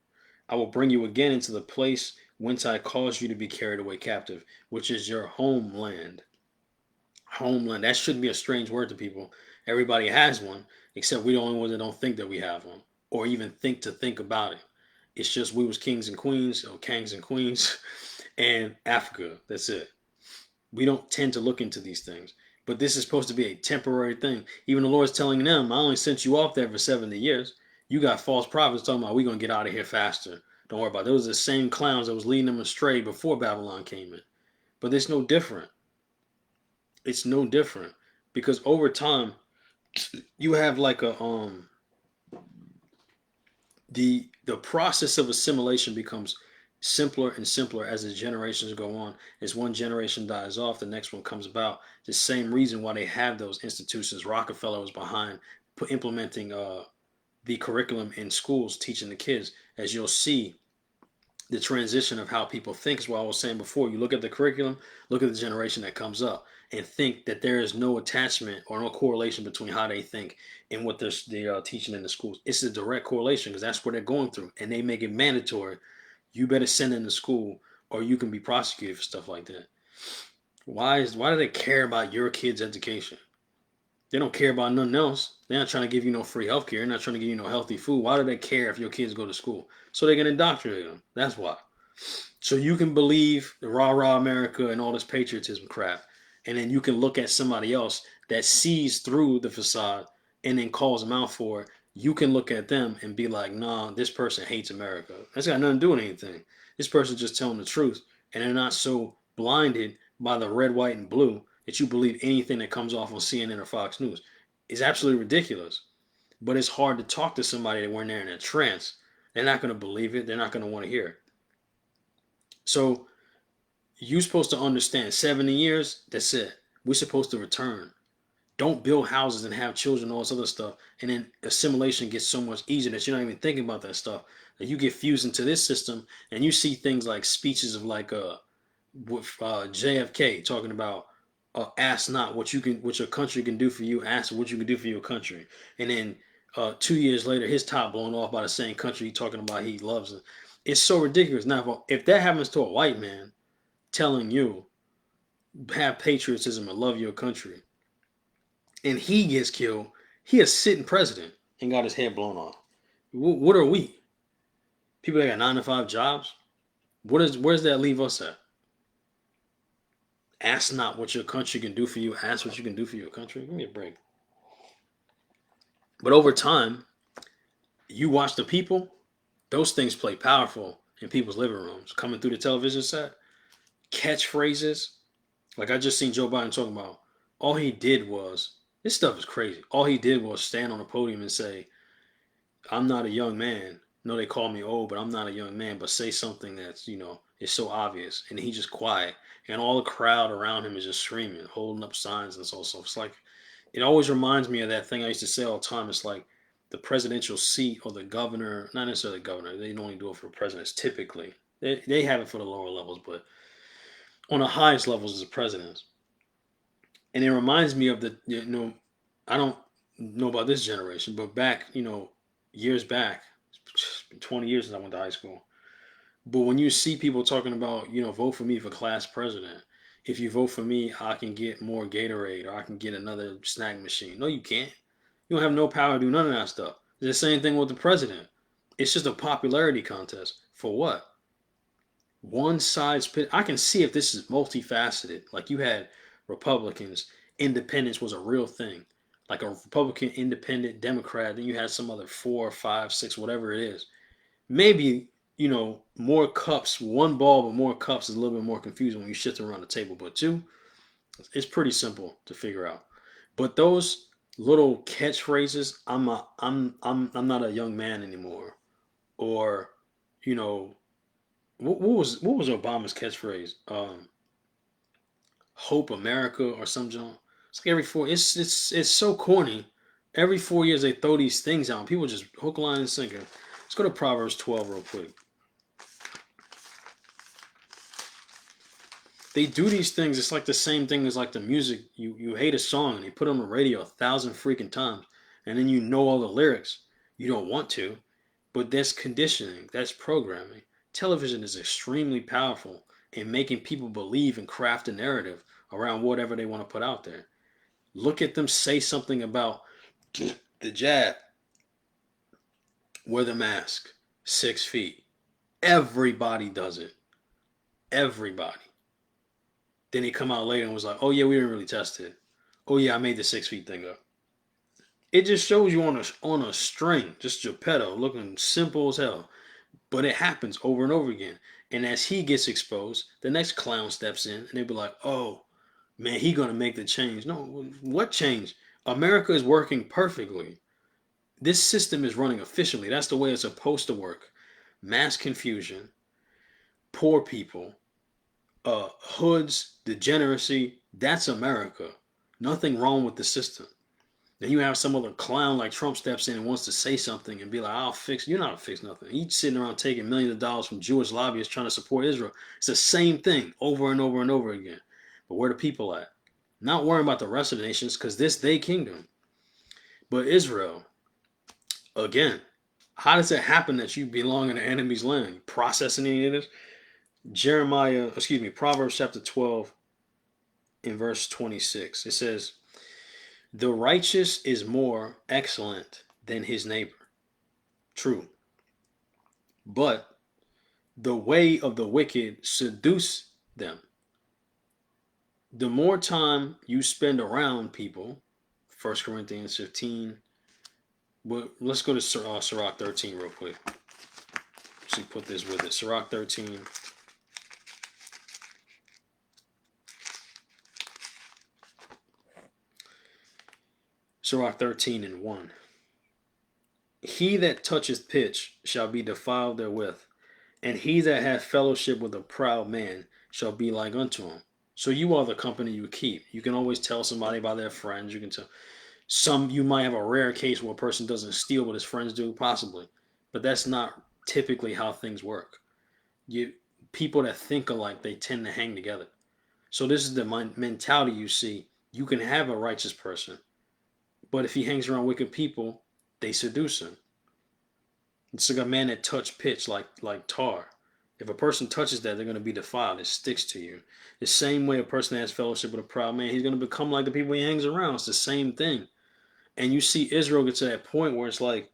I will bring you again into the place whence I caused you to be carried away captive, which is your homeland. Homeland. That shouldn't be a strange word to people. Everybody has one, except we're the only ones that don't think that we have one, or even think about it. It's just we was kings and queens, or kings and queens, and Africa. That's it. We don't tend to look into these things. But this is supposed to be a temporary thing. Even the Lord's telling them, I only sent you off there for 70 years. You got false prophets talking about we're going to get out of here faster. Don't worry about it. Those are the same clowns that was leading them astray before Babylon came in. But it's no different. It's no different. Because over time, you have like a the process of assimilation becomes simpler and simpler as the generations go on. As one generation dies off, the next one comes about. The same reason why they have those institutions. Rockefeller was behind implementing the curriculum in schools, teaching the kids. As you'll see, the transition of how people think is what I was saying before. You look at the curriculum, look at the generation that comes up, and think that there is no attachment or no correlation between how they think and what they're teaching in the schools. It's a direct correlation because that's what they're going through, and they make it mandatory. You better send them to school, or you can be prosecuted for stuff like that. Why do they care about your kid's education? They don't care about nothing else. They're not trying to give you no free healthcare. They're not trying to give you no healthy food. Why do they care if your kids go to school? So they can indoctrinate them. That's why. So you can believe the rah rah America and all this patriotism crap, and then you can look at somebody else that sees through the facade and then calls them out for it. You can look at them and be like, nah, this person hates America. That's got nothing to do with anything. This person's just telling the truth, and they're not so blinded by the red, white, and blue that you believe anything that comes off on CNN or Fox News. It's absolutely ridiculous. But it's hard to talk to somebody that when they're in a trance. They're not going to believe it. They're not going to want to hear it. So you're supposed to understand 70 years, that's it. We're supposed to return. Don't build houses and have children, all this other stuff. And then assimilation gets so much easier that you're not even thinking about that stuff. That you get fused into this system and you see things like speeches of like with JFK talking about ask not what your country can do for you, ask what you can do for your country. And then 2 years later, his top blown off by the same country talking about he loves it. It's so ridiculous. Now, if that happens to a white man telling you have patriotism and love your country, and he gets killed, he a sitting president and got his head blown off. What are we? People that got 9 to 5 jobs. Where's that leave us at? Ask not what your country can do for you. Ask what you can do for your country. Give me a break. But over time, you watch the people. Those things play powerful in people's living rooms. Coming through the television set, catchphrases. Like I just seen Joe Biden talking about. All he did was, this stuff is crazy. All he did was stand on a podium and say, I'm not a young man. No, they call me old, but I'm not a young man. But say something that's, is so obvious. And he just quiet. And all the crowd around him is just screaming, holding up signs and so on. It's like, it always reminds me of that thing I used to say all the time. It's like the presidential seat or the governor, not necessarily the governor. They only do it for presidents typically. They have it for the lower levels, but on the highest levels is the presidents. And it reminds me of I don't know about this generation, but back, years back, it's been 20 years since I went to high school. But when you see people talking about, vote for me for class president, if you vote for me, I can get more Gatorade or I can get another snack machine. No, you can't. You don't have no power to do none of that stuff. It's the same thing with the president. It's just a popularity contest. For what? One side's pit. I can see if this is multifaceted. Like you had Republicans, independence was a real thing. Like a Republican, independent, Democrat, then you had some other 4, 5, 6, whatever it is. Maybe, more cups, one ball, but more cups is a little bit more confusing when you shift around the table. But two, it's pretty simple to figure out. But those little catchphrases, I'm not a young man anymore. Or, you know, what was Obama's catchphrase? Hope America or some junk. It's like every four. It's so corny. Every 4 years they throw these things out. And people just hook, line, and sinker. Let's go to Proverbs 12 real quick. They do these things. It's like the same thing as like the music. You hate a song and they put it on the radio 1,000 freaking times, and then you know all the lyrics. You don't want to, but that's conditioning. That's programming. Television is extremely powerful in making people believe and craft a narrative around whatever they want to put out there. Look at them say something about the jab, wear the mask, 6 feet. Everybody does it. Everybody. Then he come out later and was like, "Oh yeah, we didn't really test it. Oh yeah, I made the 6 feet thing up." It just shows you on a string, just Geppetto, looking simple as hell. But it happens over and over again. And as he gets exposed, the next clown steps in and they'll be like, "Oh man, he gonna make the change." No, what change? America is working perfectly. This system is running efficiently. That's the way it's supposed to work. Mass confusion, poor people, hoods, degeneracy. That's America. Nothing wrong with the system. Then you have some other clown like Trump steps in and wants to say something and be like, "I'll fix." You're not gonna fix nothing. He's sitting around taking millions of dollars from Jewish lobbyists trying to support Israel. It's the same thing over and over and over again. But where the people at? Not worrying about the rest of the nations because this they kingdom. But Israel, again, how does it happen that you belong in the enemy's land? You processing any of this? Proverbs chapter 12 in verse 26. It says, "The righteous is more excellent than his neighbor." True. But the way of the wicked seduce them. The more time you spend around people, 1 Corinthians 15. Well, let's go to Sirach 13 real quick. So put this with it. Sirach 13. Sirach 13 and 1. He that toucheth pitch shall be defiled therewith, and he that hath fellowship with a proud man shall be like unto him. So you are the company you keep. You can always tell somebody by their friends. You can tell you might have a rare case where a person doesn't steal what his friends do, possibly, but that's not typically how things work. People that think alike, they tend to hang together. So this is the mentality you see. You can have a righteous person, but if he hangs around wicked people, they seduce him. It's like a man that touched pitch like tar. If a person touches that, they're going to be defiled. It sticks to you. The same way a person has fellowship with a proud man, he's going to become like the people he hangs around. It's the same thing. And you see Israel get to that point where it's like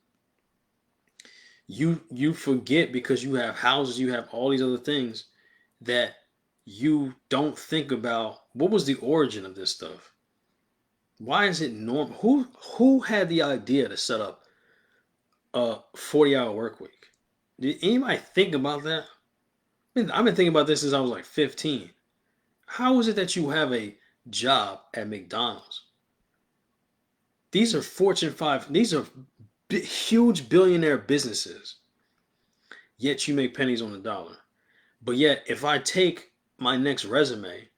you forget because you have houses, you have all these other things that you don't think about what was the origin of this stuff. Why is it normal? Who had the idea to set up a 40-hour work week? Did anybody think about that? I've been thinking about this since I was like 15. How is it that you have a job at McDonald's? These are Fortune 5, these are huge billionaire businesses. Yet you make pennies on the dollar. But yet, if I take my next resume,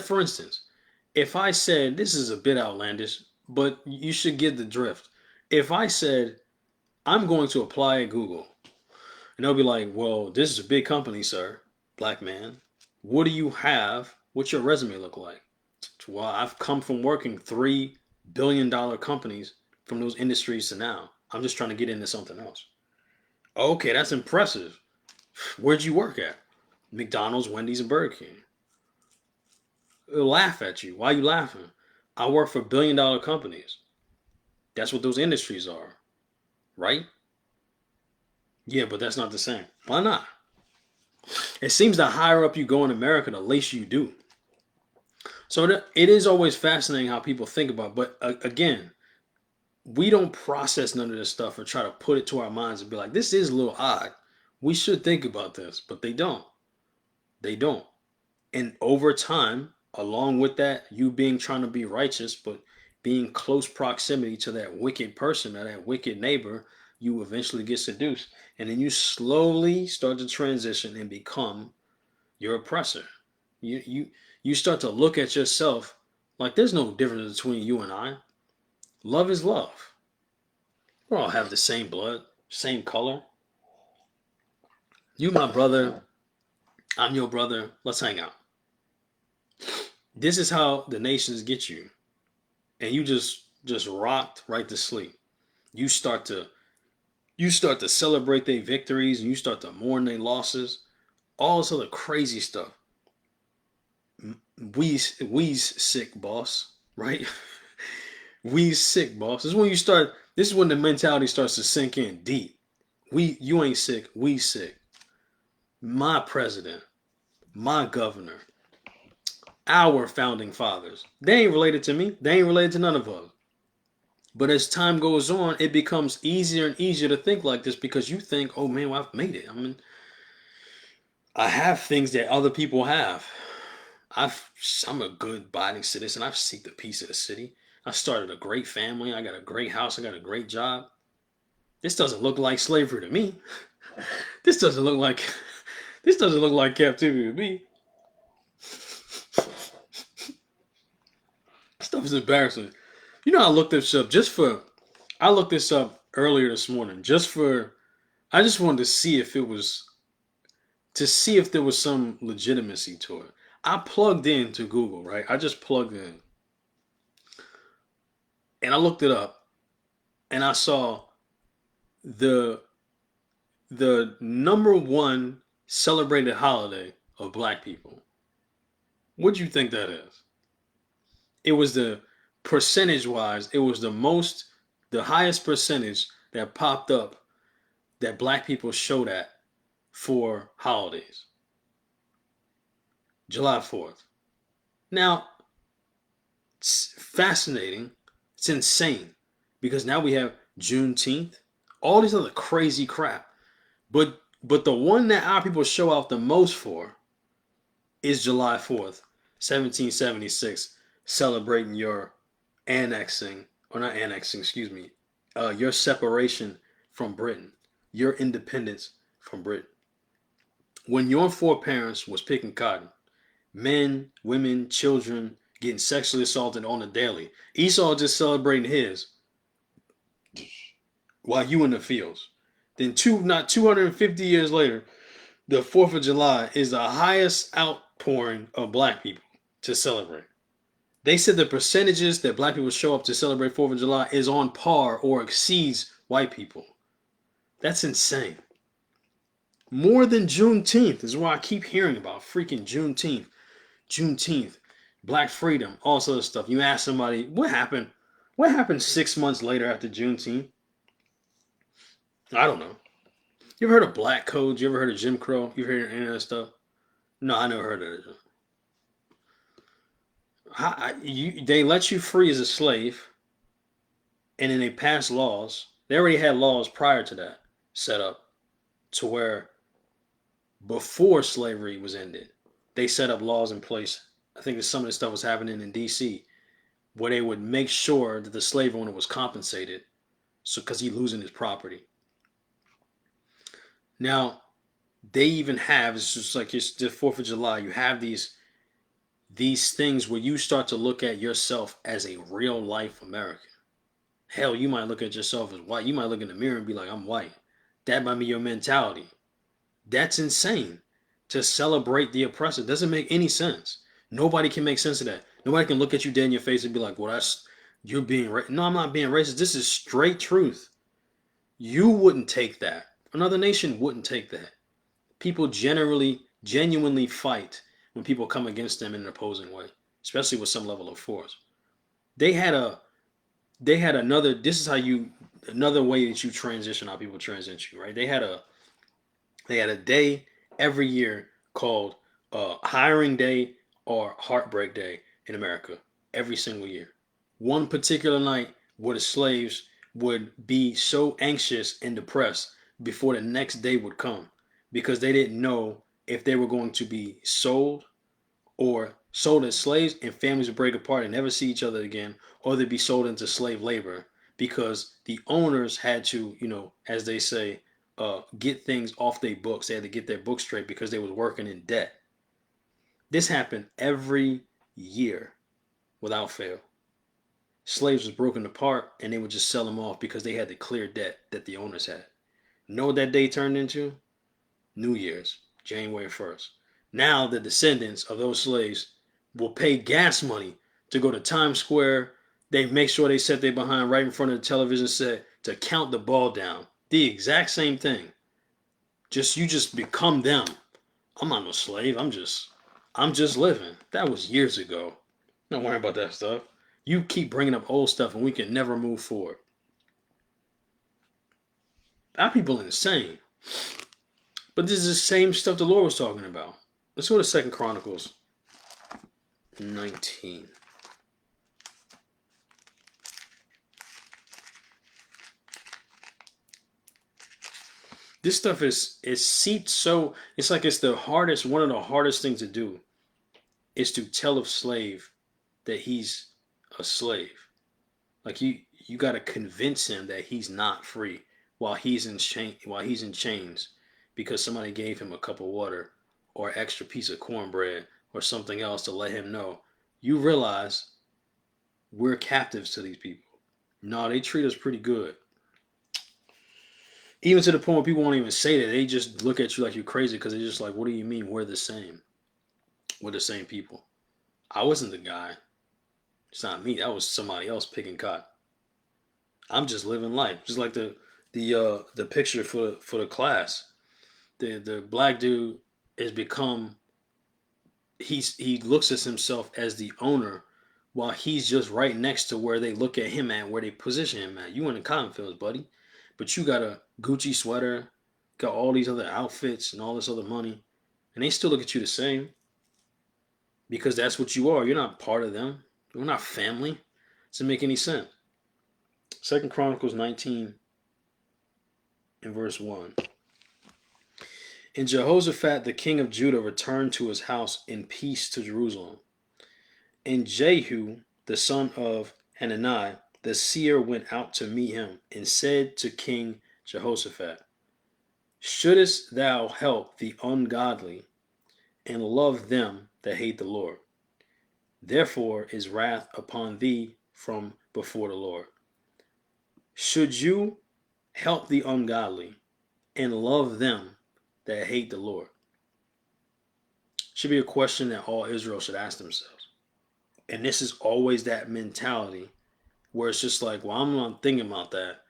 for instance, if I said, this is a bit outlandish, but you should get the drift. If I said, I'm going to apply at Google, and they'll be like, "Well, this is a big company, sir, black man. What do you have? What's your resume look like?" "Well, I've come from working $3 billion companies from those industries to now. I'm just trying to get into something else." "Okay, that's impressive. Where'd you work at?" "McDonald's, Wendy's, and Burger King." They'll laugh at you. "Why are you laughing?" "I work for $1 billion companies." That's what those industries are, right? "Yeah, but that's not the same." "Why not?" It seems the higher up you go in America, the less you do. So it is always fascinating how people think about it. But again, we don't process none of this stuff or try to put it to our minds and be like, this is a little odd. We should think about this, but they don't. They don't. And over time, along with that, you being trying to be righteous, but being close proximity to that wicked person or that wicked neighbor, you eventually get seduced. And then you slowly start to transition and become your oppressor. You start to look at yourself like there's no difference between you and I. Love is love. We all have the same blood, same color. You my brother, I'm your brother. Let's hang out. This is how the nations get you. And you just rocked right to sleep. You start to celebrate their victories and you start to mourn their losses. All this other crazy stuff. We's sick, boss, right? We's sick, boss. This is when the mentality starts to sink in deep. You ain't sick, we sick. my president, my governor, our founding fathers. They ain't related to me. They ain't related to none of us. But as time goes on, it becomes easier and easier to think like this because you think, oh man, well, I've made it. I mean, I have things that other people have. I'm a good abiding citizen. I've seeked the peace of the city. I started a great family. I got a great house. I got a great job. This doesn't look like slavery to me. This doesn't look like this doesn't look like captivity to me. Stuff is embarrassing. You know, I looked this up just for. I looked this up earlier this morning just for. I just wanted to see if it was to see if there was some legitimacy to it. I plugged into Google, right? I just plugged in and I looked it up and I saw the the number one celebrated holiday of black people. What do you think that is? It was the percentage wise, it was the highest percentage that popped up that black people showed at for holidays. July 4th. Now, it's fascinating. It's insane because now we have Juneteenth, all these other crazy crap. But the one that our people show out the most for is July 4th, 1776, celebrating your annexing, or not annexing, excuse me, your separation from Britain, your independence from Britain. When your foreparents was picking cotton, men, women, children getting sexually assaulted on the daily. Esau just celebrating his while you in the fields. Then not 250 years later, the 4th of July is the highest outpouring of black people to celebrate. They said the percentages that black people show up to celebrate 4th of July is on par or exceeds white people. That's insane. More than Juneteenth is what I keep hearing about. Freaking Juneteenth. Juneteenth. Black freedom. All sorts of stuff. You ask somebody, what happened? What happened 6 months later after Juneteenth? I don't know. You ever heard of black codes? You ever heard of Jim Crow? You ever heard of any of that stuff? No, I never heard of it. They let you free as a slave, and then they passed laws. They already had laws prior to that set up to where before slavery was ended, they set up laws in place. I think that some of this stuff was happening in D.C. where they would make sure that the slave owner was compensated, so because he losing his property. Now they even have it's just like it's the 4th of July. You have these things where you start to look at yourself as a real life American. Hell, you might look at yourself as white. You might look in the mirror and be like, I'm white. That might be your mentality. That's insane. To celebrate the oppressor doesn't make any sense. Nobody can make sense of that. Nobody can look at you dead in your face and be like, well, you're being no, I'm not being racist. This is straight truth. You wouldn't take that. Another nation wouldn't take that. People generally, genuinely fight when people come against them in an opposing way, especially with some level of force. They had a another this is how you another way that you transition how people transition you, right? They had a day every year called hiring day or heartbreak day in America every single year. One particular night where the slaves would be so anxious and depressed before the next day would come because they didn't know if they were going to be sold or sold as slaves and families would break apart and never see each other again, or they'd be sold into slave labor because the owners had to, as they say, get things off their books. They had to get their books straight because they was working in debt. This happened every year without fail. Slaves was broken apart and they would just sell them off because they had to clear debt that the owners had. Know what that day turned into? New Year's, January 1st. Now the descendants of those slaves will pay gas money to go to Times Square. They make sure they set their behind right in front of the television set to count the ball down. The exact same thing. You just become them. I'm not no slave. I'm just living. That was years ago. Not worrying about that stuff. You keep bringing up old stuff and we can never move forward. Our people are insane. But this is the same stuff the Lord was talking about. Let's go to 2 Chronicles 19. This stuff is seeped so it's like it's the hardest one of the hardest things to do is to tell a slave that he's a slave. Like you got to convince him that he's not free while he's in chains because somebody gave him a cup of water or an extra piece of cornbread or something else to let him know you realize we're captives to these people. No, they treat us pretty good. Even to the point where people won't even say that. They just look at you like you're crazy because they're just like, what do you mean we're the same? We're the same people. I wasn't the guy. It's not me. That was somebody else picking cotton. I'm just living life. Just like the picture for the class. The black dude has become he looks at himself as the owner while he's just right next to where they look at him at, where they position him at. You in the cotton fields, buddy. But you got a Gucci sweater, got all these other outfits and all this other money, and they still look at you the same because that's what you are. You're not part of them. We're not family. Doesn't make any sense. 2 Chronicles 19 and verse 1. And Jehoshaphat the king of Judah returned to his house in peace to Jerusalem. And Jehu the son of Hanani the seer went out to meet him and said to King Jehoshaphat, shouldest thou help the ungodly and love them that hate the Lord? Therefore is wrath upon thee from before the Lord. Should you help the ungodly and love them that hate the Lord? Should be a question that all Israel should ask themselves. And this is always that mentality where it's just like, well, I'm not thinking about that.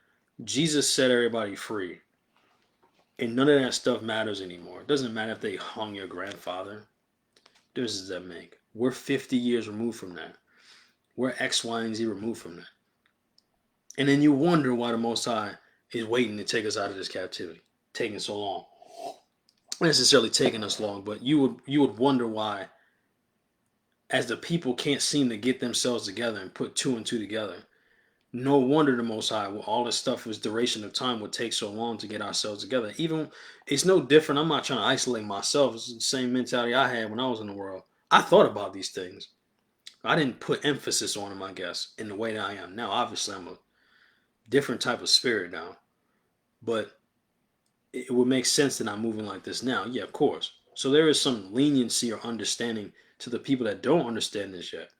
Jesus set everybody free. And none of that stuff matters anymore. It doesn't matter if they hung your grandfather. What difference does that make? We're 50 years removed from that. We're X, Y, and Z removed from that. And then you wonder why the Most High is waiting to take us out of this captivity, taking so long. Not necessarily taking us long, but you would wonder why, as the people can't seem to get themselves together and put two and two together. No wonder the Most High, well, all this stuff, was duration of time would take so long to get ourselves together. Even it's no different. I'm not trying to isolate myself. It's the same mentality I had when I was in the world. I thought about these things. I didn't put emphasis on them, I guess, in the way that I am now. Obviously, I'm a different type of spirit now. But it would make sense that I'm moving like this now. Yeah, of course. So there is some leniency or understanding to the people that don't understand this yet.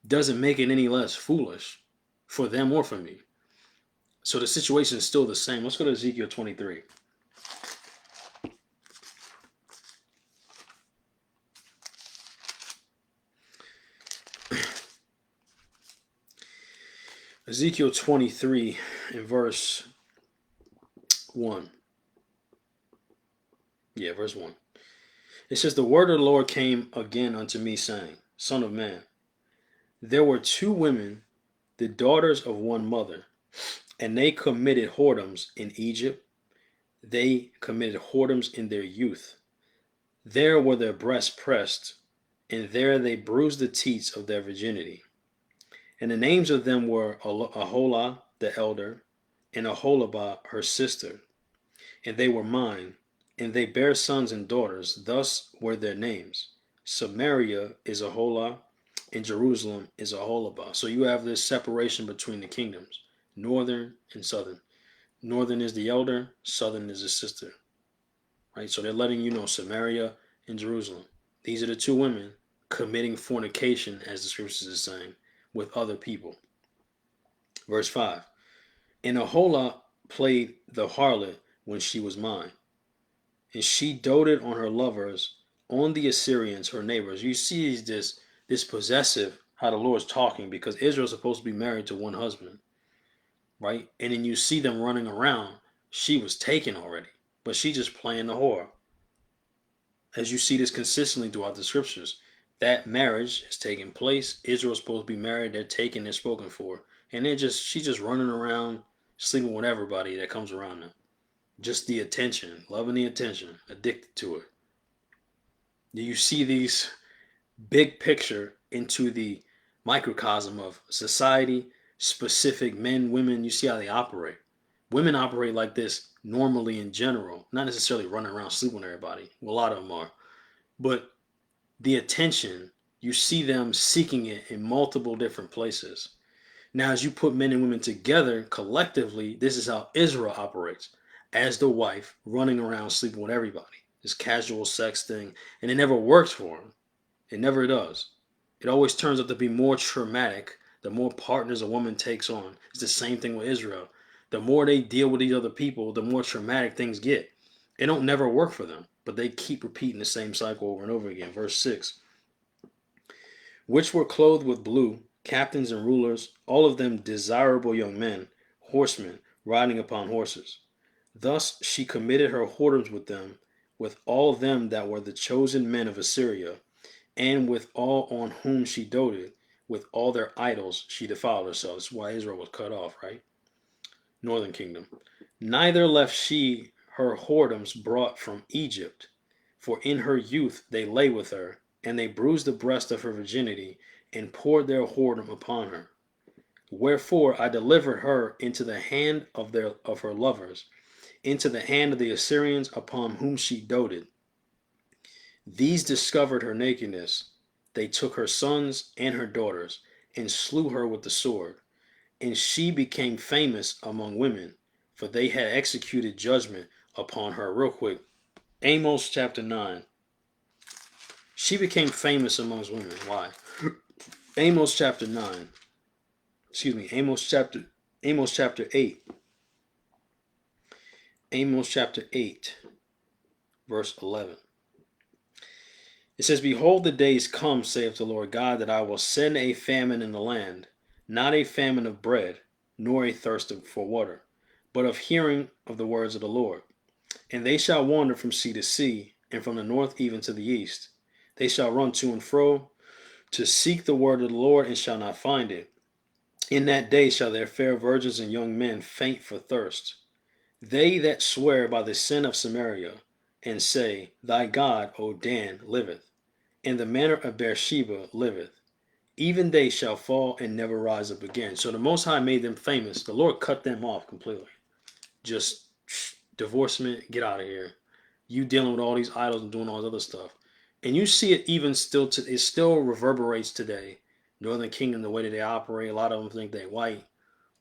Doesn't make it any less foolish for them or for me. So the situation is still the same. Let's go to Ezekiel 23. Ezekiel 23 in verse 1. Yeah, verse 1. It says, the word of the Lord came again unto me, saying, Son of man, there were two women, the daughters of one mother, and they committed whoredoms in Egypt. They committed whoredoms in their youth. There were their breasts pressed, and there they bruised the teats of their virginity. And the names of them were Aholah the elder, and Aholabah her sister. And they were mine, and they bare sons and daughters. Thus were their names. Samaria is Aholah, and Jerusalem is Aholabah. So you have this separation between the kingdoms, northern and southern. Northern is the elder, southern is the sister. Right? So they're letting you know Samaria and Jerusalem. These are the two women committing fornication, as the scriptures is saying, with other people. Verse 5. And Aholah played the harlot when she was mine, and she doted on her lovers, on the Assyrians, her neighbors. You see this possessive, how the Lord's talking, because Israel's supposed to be married to one husband, right? And then you see them running around. She was taken already, but she just playing the whore. As you see this consistently throughout the scriptures, that marriage is taking place. Israel's supposed to be married. They're taken. They're spoken for, and she's just running around, sleeping with everybody that comes around them. Just the attention, loving the attention, addicted to it. Do you see these big picture into the microcosm of society, specific men, women? You see how they operate. Women operate like this normally in general, not necessarily running around sleeping with everybody. Well, a lot of them are. But the attention, you see them seeking it in multiple different places. Now, as you put men and women together collectively, this is how Israel operates as the wife running around sleeping with everybody. This casual sex thing, and it never works for them. It never does. It always turns out to be more traumatic the more partners a woman takes on. It's the same thing with Israel. The more they deal with these other people, the more traumatic things get. It don't never work for them, but they keep repeating the same cycle over and over again. Verse 6, which were clothed with blue, captains and rulers, all of them desirable young men, horsemen, riding upon horses. Thus she committed her whoredoms with them, with all them that were the chosen men of Assyria, and with all on whom she doted, with all their idols she defiled herself. That's why Israel was cut off, right? Northern kingdom. Neither left she her whoredoms brought from Egypt, for in her youth they lay with her, and they bruised the breast of her virginity, and poured their whoredom upon her. Wherefore I delivered her into the hand of her lovers, into the hand of the Assyrians upon whom she doted. These discovered her nakedness. They took her sons and her daughters, and slew her with the sword. And she became famous among women, for they had executed judgment upon her. Real quick, Amos chapter 9. She became famous amongst women. Why? Amos chapter 9. Excuse me, Amos chapter 8. Amos chapter 8, verse 11. It says, behold, the days come, saith the Lord God, that I will send a famine in the land, not a famine of bread, nor a thirst for water, but of hearing of the words of the Lord. And they shall wander from sea to sea, and from the north even to the east. They shall run to and fro, to seek the word of the Lord, and shall not find it. In that day shall their fair virgins and young men faint for thirst. They that swear by the sin of Samaria, and say, thy God, O Dan, liveth, and the manner of Beersheba liveth, even they shall fall and never rise up again. So the Most High made them famous. The Lord cut them off completely. Just divorcement, get out of here. You dealing with all these idols and doing all this other stuff. And you see it even still, it still reverberates today. Northern Kingdom, the way that they operate, a lot of them think they're white.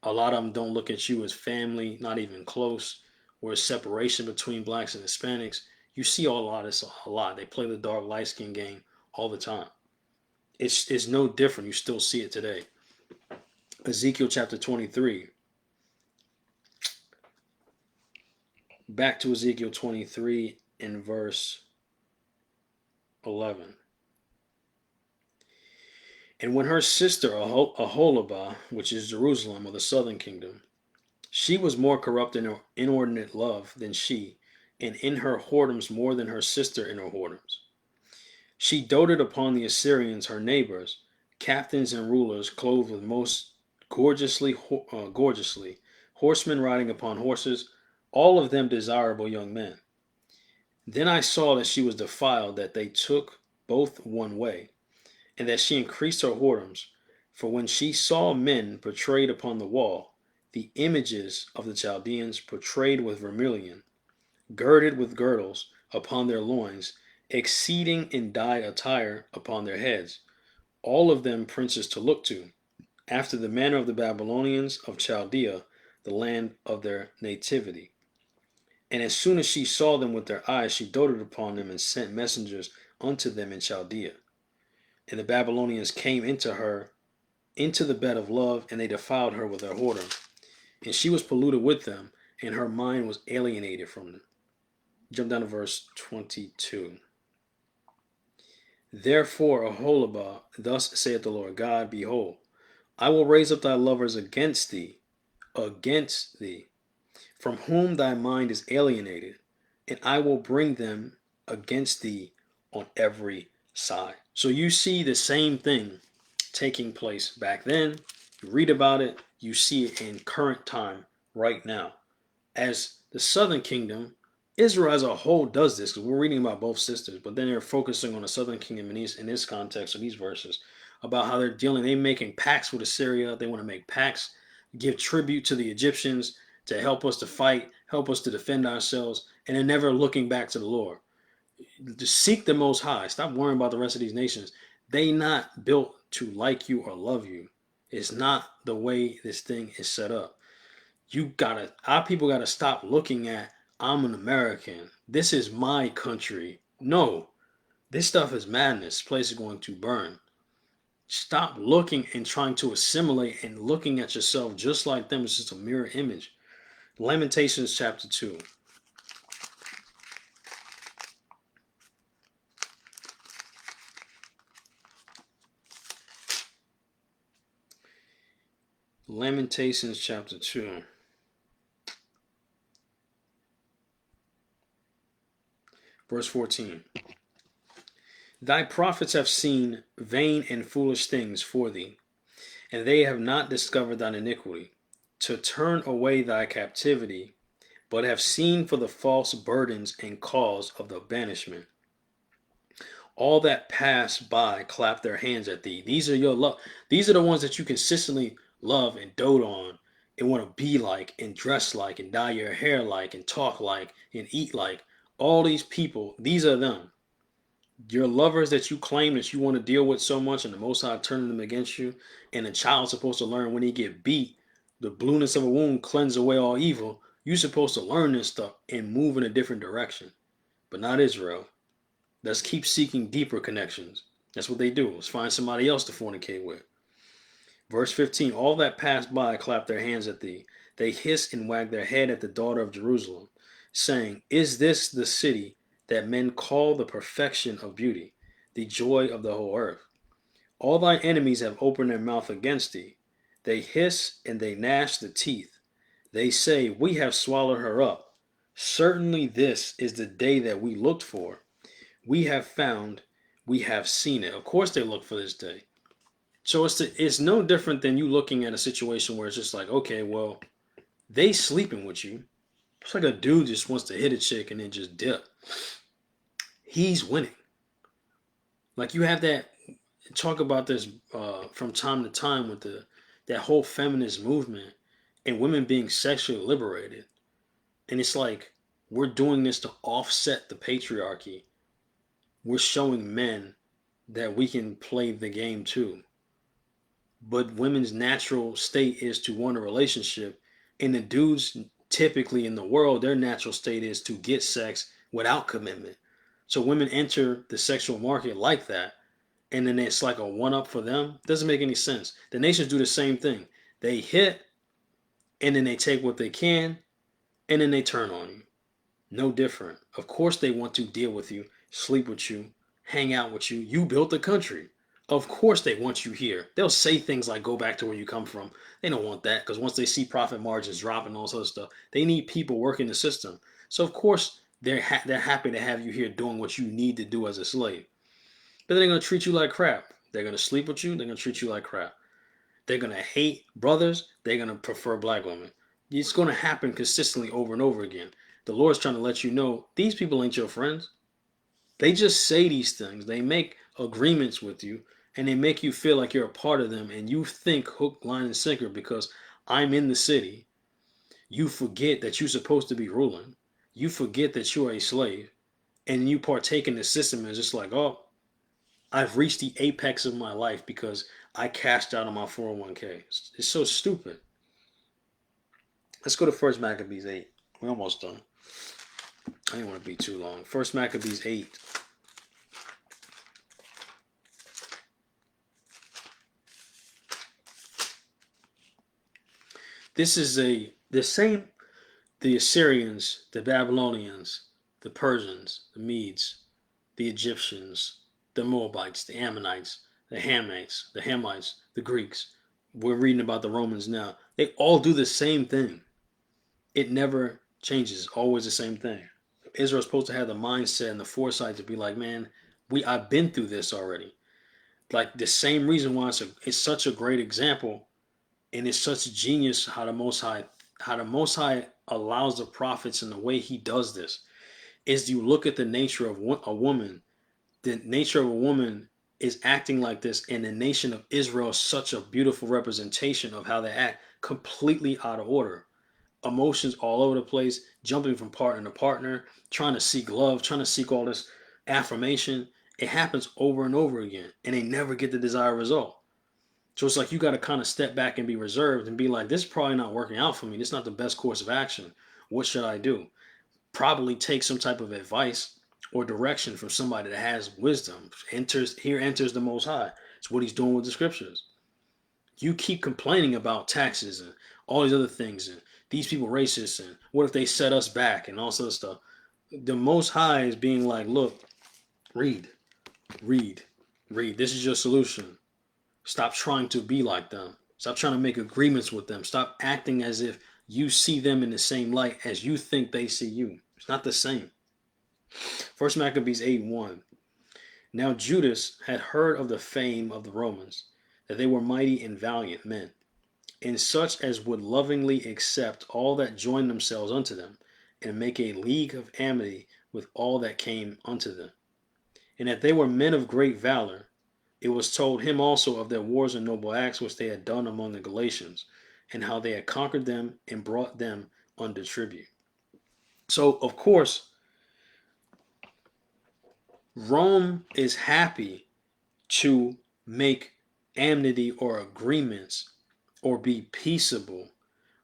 A lot of them don't look at you as family, not even close. Where's separation between blacks and Hispanics. You see a lot of this a lot. They play the dark light skin game all the time. It's no different. You still see it today. Ezekiel chapter 23. Back to Ezekiel 23 in verse 11. And when her sister Aholibah, which is Jerusalem or the southern kingdom, she was more corrupt in her inordinate love than she, and in her whoredoms more than her sister in her whoredoms. She doted upon the Assyrians, her neighbors, captains and rulers, clothed with most gorgeously, horsemen riding upon horses, all of them desirable young men. Then I saw that she was defiled, that they took both one way, and that she increased her whoredoms. For when she saw men portrayed upon the wall, the images of the Chaldeans portrayed with vermilion, girded with girdles upon their loins, exceeding in dyed attire upon their heads, all of them princes to look to, after the manner of the Babylonians of Chaldea, the land of their nativity. And as soon as she saw them with their eyes, she doted upon them and sent messengers unto them in Chaldea. And the Babylonians came into her, into the bed of love, and they defiled her with their whoredom. And she was polluted with them, and her mind was alienated from them. Jump down to verse 22. Therefore, Aholibah, thus saith the Lord God, behold, I will raise up thy lovers against thee, from whom thy mind is alienated, and I will bring them against thee on every side. So you see the same thing taking place back then. You read about it, you see it in current time right now. As The southern kingdom, Israel as a whole does this because we're reading about both sisters, but then they're focusing on the southern kingdom in this context of these verses about how they're making pacts with Assyria. They want to make pacts, give tribute to the Egyptians to help us to fight, help us to defend ourselves, and they're never looking back to the Lord. Just seek the Most High. Stop worrying about the rest of these nations. They not built to like you or love you. It's not the way this thing is set up. Our people gotta stop looking at, I'm an American. This is my country. No, this stuff is madness. This place is going to burn. Stop looking and trying to assimilate and looking at yourself just like them. It's just a mirror image. Lamentations chapter 2. Lamentations chapter 2. Verse 14. Thy prophets have seen vain and foolish things for thee, and they have not discovered thine iniquity, to turn away thy captivity, but have seen for the false burdens and cause of the banishment. All that pass by clap their hands at thee. These are your love. These are the ones that you consistently love and dote on and want to be like and dress like and dye your hair like and talk like and eat like. All these people, these are them. Your lovers that you claim that you want to deal with so much, and the Most High turning them against you, and the child's supposed to learn when he get beat, the blueness of a wound cleanse away all evil. You're supposed to learn this stuff and move in a different direction, but not Israel. Let's keep seeking deeper connections. That's what they do. Let's find somebody else to fornicate with. Verse 15, all that pass by clap their hands at thee. They hiss and wag their head at the daughter of Jerusalem, saying, is this the city that men call the perfection of beauty, the joy of the whole earth? All thy enemies have opened their mouth against thee. They hiss and they gnash the teeth. They say, we have swallowed her up. Certainly this is the day that we looked for. We have found, we have seen it. Of course they look for this day. So it's no different than you looking at a situation where it's just like, okay, well, they sleeping with you. It's like a dude just wants to hit a chick and then just dip. He's winning. Like you have that, talk about this from time to time with that whole feminist movement and women being sexually liberated. And it's like, we're doing this to offset the patriarchy. We're showing men that we can play the game too. But women's natural state is to want a relationship, and the dudes typically in the world, their natural state is to get sex without commitment. So women enter the sexual market like that, and then it's like a one-up for them. Doesn't make any sense. The nations do the same thing. They hit, and then they take what they can, and then they turn on you. No different. Of course they want to deal with you, sleep with you, hang out with you. You built the country. Of course they want you here. They'll say things like go back to where you come from. They don't want that because once they see profit margins drop and all this other stuff, they need people working the system. So of course they're happy to have you here doing what you need to do as a slave. But they're going to treat you like crap. They're going to sleep with you. They're going to treat you like crap. They're going to hate brothers. They're going to prefer black women. It's going to happen consistently over and over again. The Lord's trying to let you know these people ain't your friends. They just say these things. They make agreements with you and they make you feel like you're a part of them, and you think hook, line, and sinker because I'm in the city. You forget that you're supposed to be ruling. You forget that you're a slave, and you partake in the system and it's just like, oh, I've reached the apex of my life because I cashed out on my 401k. It's so stupid. Let's go to First Maccabees 8. We're almost done. I didn't want to be too long. First Maccabees 8. This is the Assyrians, the Babylonians, the Persians, the Medes, the Egyptians, the Moabites, the Ammonites, the Hamites, the Greeks. We're reading about the Romans now. They all do the same thing. It never changes. Always the same thing. Israel's supposed to have the mindset and the foresight to be like, man, I've been through this already. Like the same reason why it's such a great example, and it's such genius how the Most High how the Most High allows the prophets, and the way He does this is you look at the nature of a woman. The nature of a woman is acting like this, and the nation of Israel is such a beautiful representation of how they act, completely out of order. Emotions all over the place, jumping from partner to partner, trying to seek love, trying to seek all this affirmation. It happens over and over again, and they never get the desired result. So it's like you got to kind of step back and be reserved and be like, this is probably not working out for me. This is not the best course of action. What should I do? Probably take some type of advice or direction from somebody that has wisdom. Here enters the Most High. It's what He's doing with the scriptures. You keep complaining about taxes and all these other things, and these people racist, and what if they set us back, and all this other stuff. The Most High is being like, look, read, read, read. This is your solution. Stop trying to be like them. Stop trying to make agreements with them. Stop acting as if you see them in the same light as you think they see you. It's not the same. First Maccabees 8:1. Now Judas had heard of the fame of the Romans, that they were mighty and valiant men, and such as would lovingly accept all that joined themselves unto them, and make a league of amity with all that came unto them. And that they were men of great valor. It was told him also of their wars and noble acts which they had done among the Galatians, and how they had conquered them and brought them under tribute. So, of course, Rome is happy to make amity or agreements or be peaceable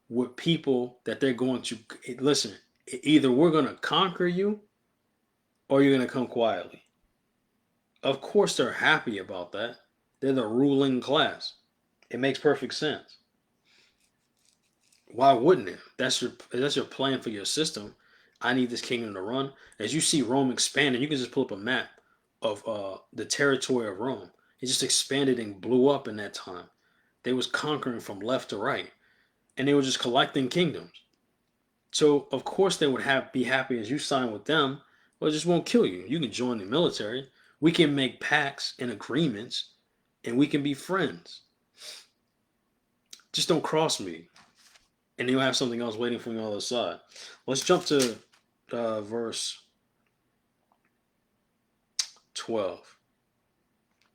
with people that they're going to listen. Either we're going to conquer you or you're going to come quietly. Of course, they're happy about that. They're the ruling class. It makes perfect sense. Why wouldn't it? That's your plan for your system. I need this kingdom to run. As you see Rome expanding, you can just pull up a map of the territory of Rome. It just expanded and blew up in that time. They was conquering from left to right, and they were just collecting kingdoms. So of course they would be happy as you sign with them. Well, it just won't kill you. You can join the military. We can make pacts and agreements, and we can be friends. Just don't cross me, and you'll have something else waiting for you on the other side. Let's jump to verse 12,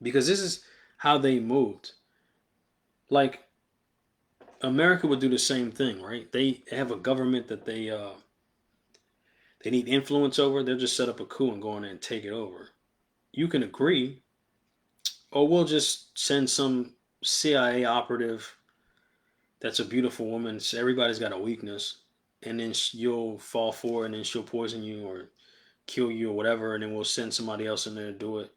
because this is how they moved. Like America would do the same thing, right? They have a government that they need influence over. They'll just set up a coup and go in there and take it over. You can agree, or we'll just send some CIA operative that's a beautiful woman. So everybody's got a weakness, and then you'll fall for it, and then she'll poison you or kill you or whatever, and then we'll send somebody else in there to do it.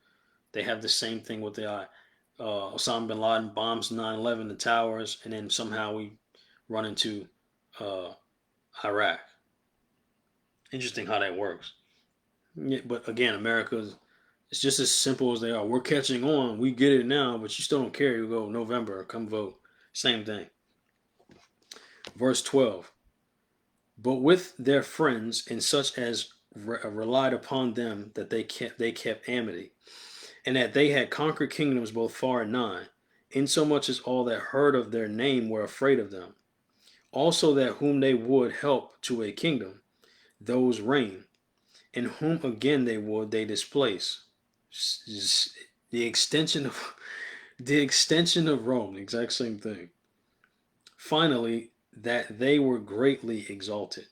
They have the same thing with the Osama bin Laden bombs 9/11, the towers, and then somehow we run into Iraq. Interesting how that works. Yeah, but again, America's it's just as simple as they are. We're catching on. We get it now, but you still don't care. You go November, come vote. Same thing. Verse 12. But with their friends and such as relied upon them, that they kept amity, and that they had conquered kingdoms both far and nigh, insomuch as all that heard of their name were afraid of them. Also that whom they would help to a kingdom, those reign, and whom again they displace. The extension of Rome, the exact same thing. Finally, that they were greatly exalted.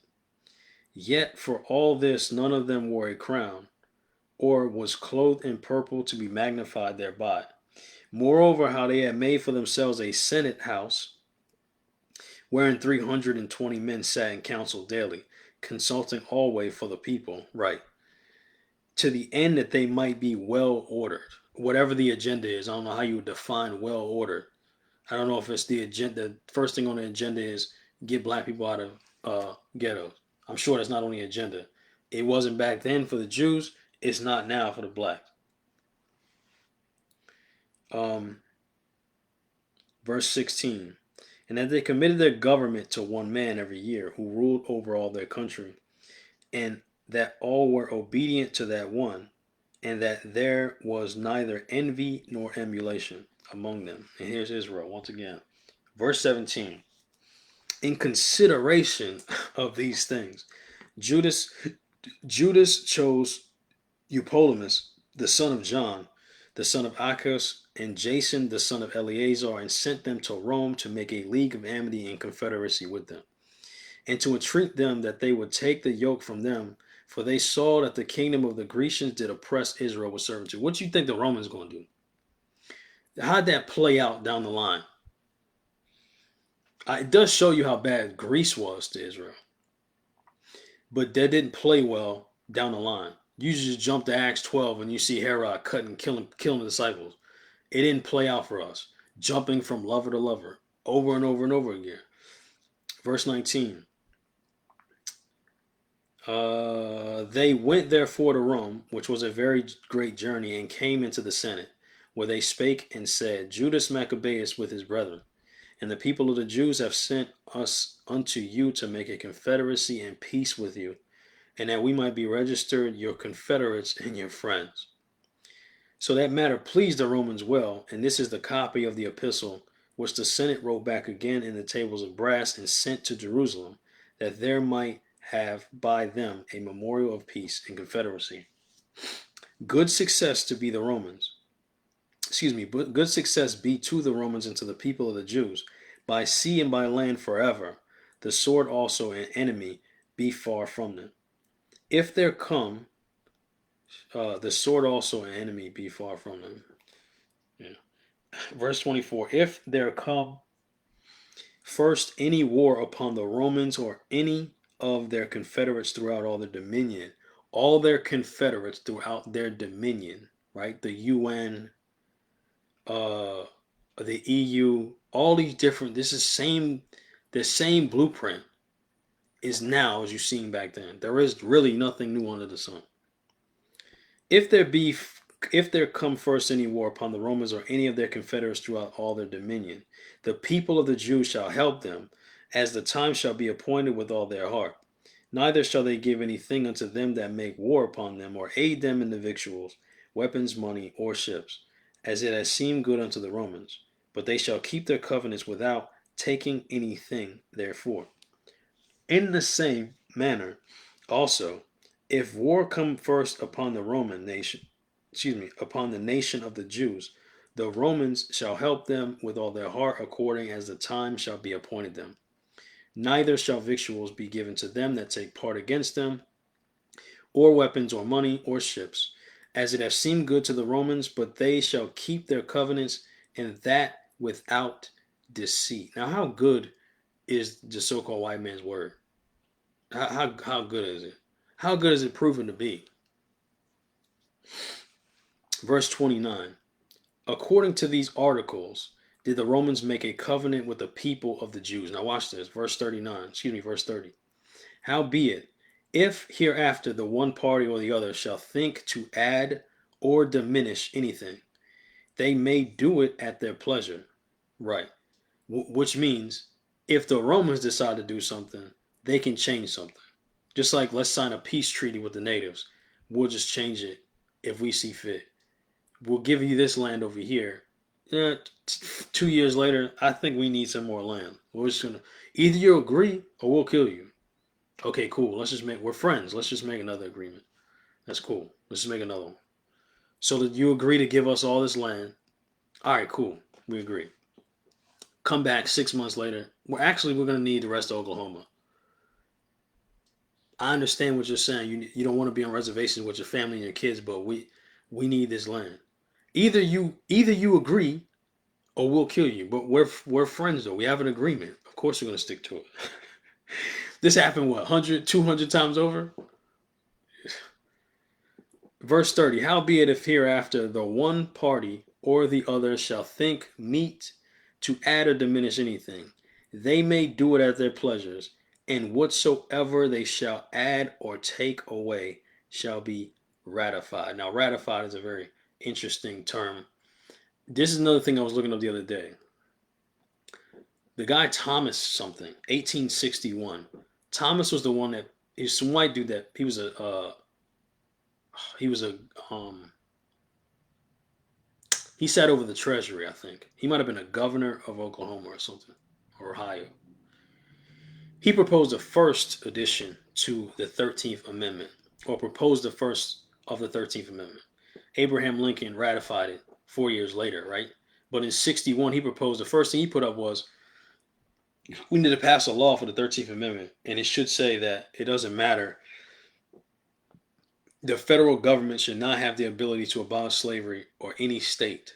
Yet for all this none of them wore a crown, or was clothed in purple to be magnified thereby. Moreover, how they had made for themselves a senate house, wherein 320 men sat in council daily, consulting always for the people, right, to the end that they might be well ordered. Whatever the agenda is, I don't know how you would define well ordered. I don't know if it's the agenda. The first thing on the agenda is get black people out of ghettos. I'm sure that's not on the agenda. It wasn't back then for the Jews. It's not now for the blacks. Verse 16. And that they committed their government to one man every year, who ruled over all their country, and that all were obedient to that one, and that there was neither envy nor emulation among them. And here's Israel once again. Verse 17. In consideration of these things, Judas Judas chose Eupolemus, the son of John, the son of Achus, and Jason, the son of Eleazar, and sent them to Rome to make a league of amity and confederacy with them, and to entreat them that they would take the yoke from them, for they saw that the kingdom of the Grecians did oppress Israel with servitude. What do you think the Romans going to do? How'd that play out down the line? It does show you how bad Greece was to Israel, but that didn't play well down the line. You just jump to Acts 12 and you see Herod cutting, killing the disciples. It didn't play out for us. Jumping from lover to lover over and over and over again. Verse 19. They went therefore to Rome, which was a very great journey, and came into the Senate, where they spake and said, Judas Maccabeus with his brethren, and the people of the Jews have sent us unto you to make a confederacy and peace with you, and that we might be registered your confederates and your friends. So that matter pleased the Romans well, and this is the copy of the epistle which the Senate wrote back again in the tables of brass and sent to Jerusalem, that there might have by them a memorial of peace and confederacy. Good success to be the Romans. But good success be to the Romans and to the people of the Jews, by sea and by land forever. The sword also an enemy be far from them. If there come, the sword also an enemy be far from them. Yeah. Verse 24. If there come first any war upon the Romans or any of their confederates throughout all their dominion, right? The UN, the EU, all these different. The same blueprint is now as you've seen back then. There is really nothing new under the sun. If there come first any war upon the Romans or any of their confederates throughout all their dominion, the people of the Jews shall help them, as the time shall be appointed with all their heart. Neither shall they give anything unto them that make war upon them, or aid them in the victuals, weapons, money, or ships, as it has seemed good unto the Romans. But they shall keep their covenants without taking anything therefore. In the same manner, also, if war come first upon the upon the nation of the Jews, the Romans shall help them with all their heart, according as the time shall be appointed them. Neither shall victuals be given to them that take part against them, or weapons, or money, or ships, as it hath seemed good to the Romans, but they shall keep their covenants, and that without deceit. Now, how good is the so-called white man's word? How good is it? How good is it proven to be? Verse 29. According to these articles, did the Romans make a covenant with the people of the Jews. Now watch this. Verse 30. Howbeit, if hereafter the one party or the other shall think to add or diminish anything, they may do it at their pleasure. Right. Which means if the Romans decide to do something, they can change something. Just like let's sign a peace treaty with the natives. We'll just change it if we see fit. We'll give you this land over here. 2 years later, I think we need some more land. We're just gonna either you agree or we'll kill you. Okay, cool. We're friends. Let's just make another agreement. That's cool. Let's just make another one. So that you agree to give us all this land. All right, cool. We agree. Come back 6 months later. We're gonna need the rest of Oklahoma. I understand what you're saying. You don't want to be on reservations with your family and your kids, but we need this land. Either you agree or we'll kill you. But we're friends though. We have an agreement. Of course we're gonna stick to it. This happened 100, 200 times over? Verse 30. Howbeit if hereafter the one party or the other shall think meet to add or diminish anything, they may do it at their pleasures, and whatsoever they shall add or take away shall be ratified. Now, ratified is a very interesting term. This is another thing I was looking up the other day. The guy Thomas something, 1861. Thomas was the one that he's some white dude that he was he sat over the treasury, I think. He might have been a governor of Oklahoma or something, or Ohio. He proposed the first addition to the 13th Amendment, or proposed the first of the 13th Amendment. Abraham Lincoln ratified it 4 years later, right? But in 61, he proposed the first thing he put up was we need to pass a law for the 13th Amendment, and it should say that it doesn't matter. The federal government should not have the ability to abolish slavery or any state.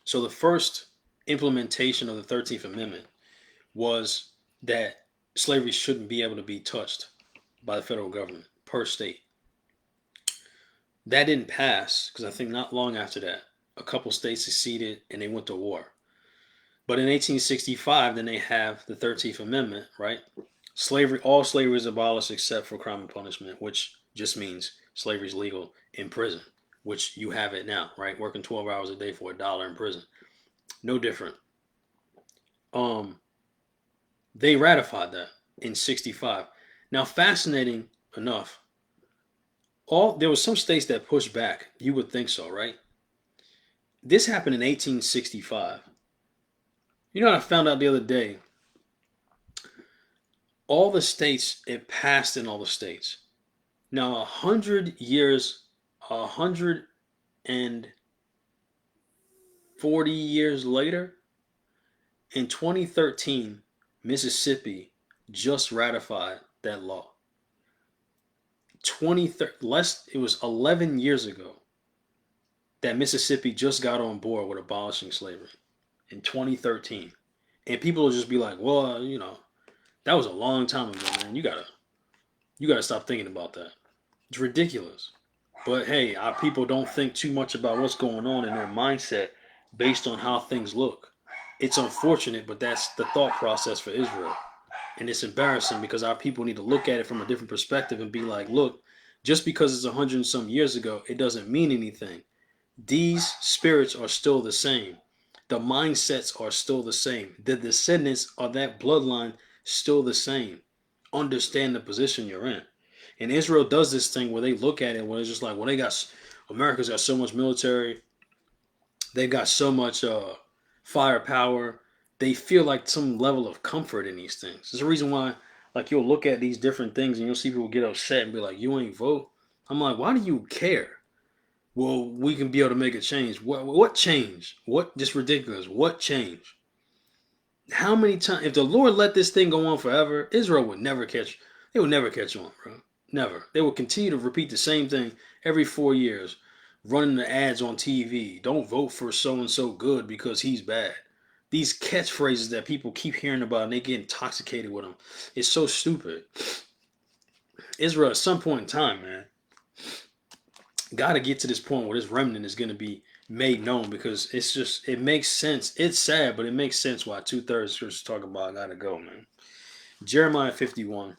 So the first implementation of the 13th Amendment was that slavery shouldn't be able to be touched by the federal government per state. That didn't pass because I think not long after that, a couple states seceded and they went to war. But in 1865, then they have the 13th Amendment, right? All slavery is abolished except for crime and punishment, which just means slavery is legal in prison, which you have it now, right? Working 12 hours a day for $1 in prison. No different. They ratified that in 65. Now, fascinating enough, there was some states that pushed back. You would think so, right? This happened in 1865. You know what I found out the other day? All the states, it passed in all the states. Now, 140 years later, in 2013, Mississippi just ratified that law. It was 11 years ago that Mississippi just got on board with abolishing slavery in 2013. And people will just be like, well, that was a long time ago, man. You gotta stop thinking about that. It's ridiculous. But hey, our people don't think too much about what's going on in their mindset based on how things look. It's unfortunate, but that's the thought process for Israel. And it's embarrassing because our people need to look at it from a different perspective and be like, look, just because it's 100 and some years ago, it doesn't mean anything. These spirits are still the same. The mindsets are still the same. The descendants of that bloodline still the same. Understand the position you're in. And Israel does this thing where they look at it where it's just like, well, America's got so much military, they've got so much firepower. They feel like some level of comfort in these things. There's a reason why, like, you'll look at these different things and you'll see people get upset and be like, you ain't vote. I'm like, why do you care? Well, we can be able to make a change. What change? What? Just ridiculous. What change? How many times? If the Lord let this thing go on forever, Israel would never catch. They would never catch on, bro. Never. They will continue to repeat the same thing every 4 years, running the ads on TV. Don't vote for so and so good because he's bad. These catchphrases that people keep hearing about and they get intoxicated with them. It's so stupid. Israel, at some point in time, man, got to get to this point where this remnant is going to be made known because it makes sense. It's sad, but it makes sense why 2/3 of scriptures talk about got to go, man. Jeremiah 51.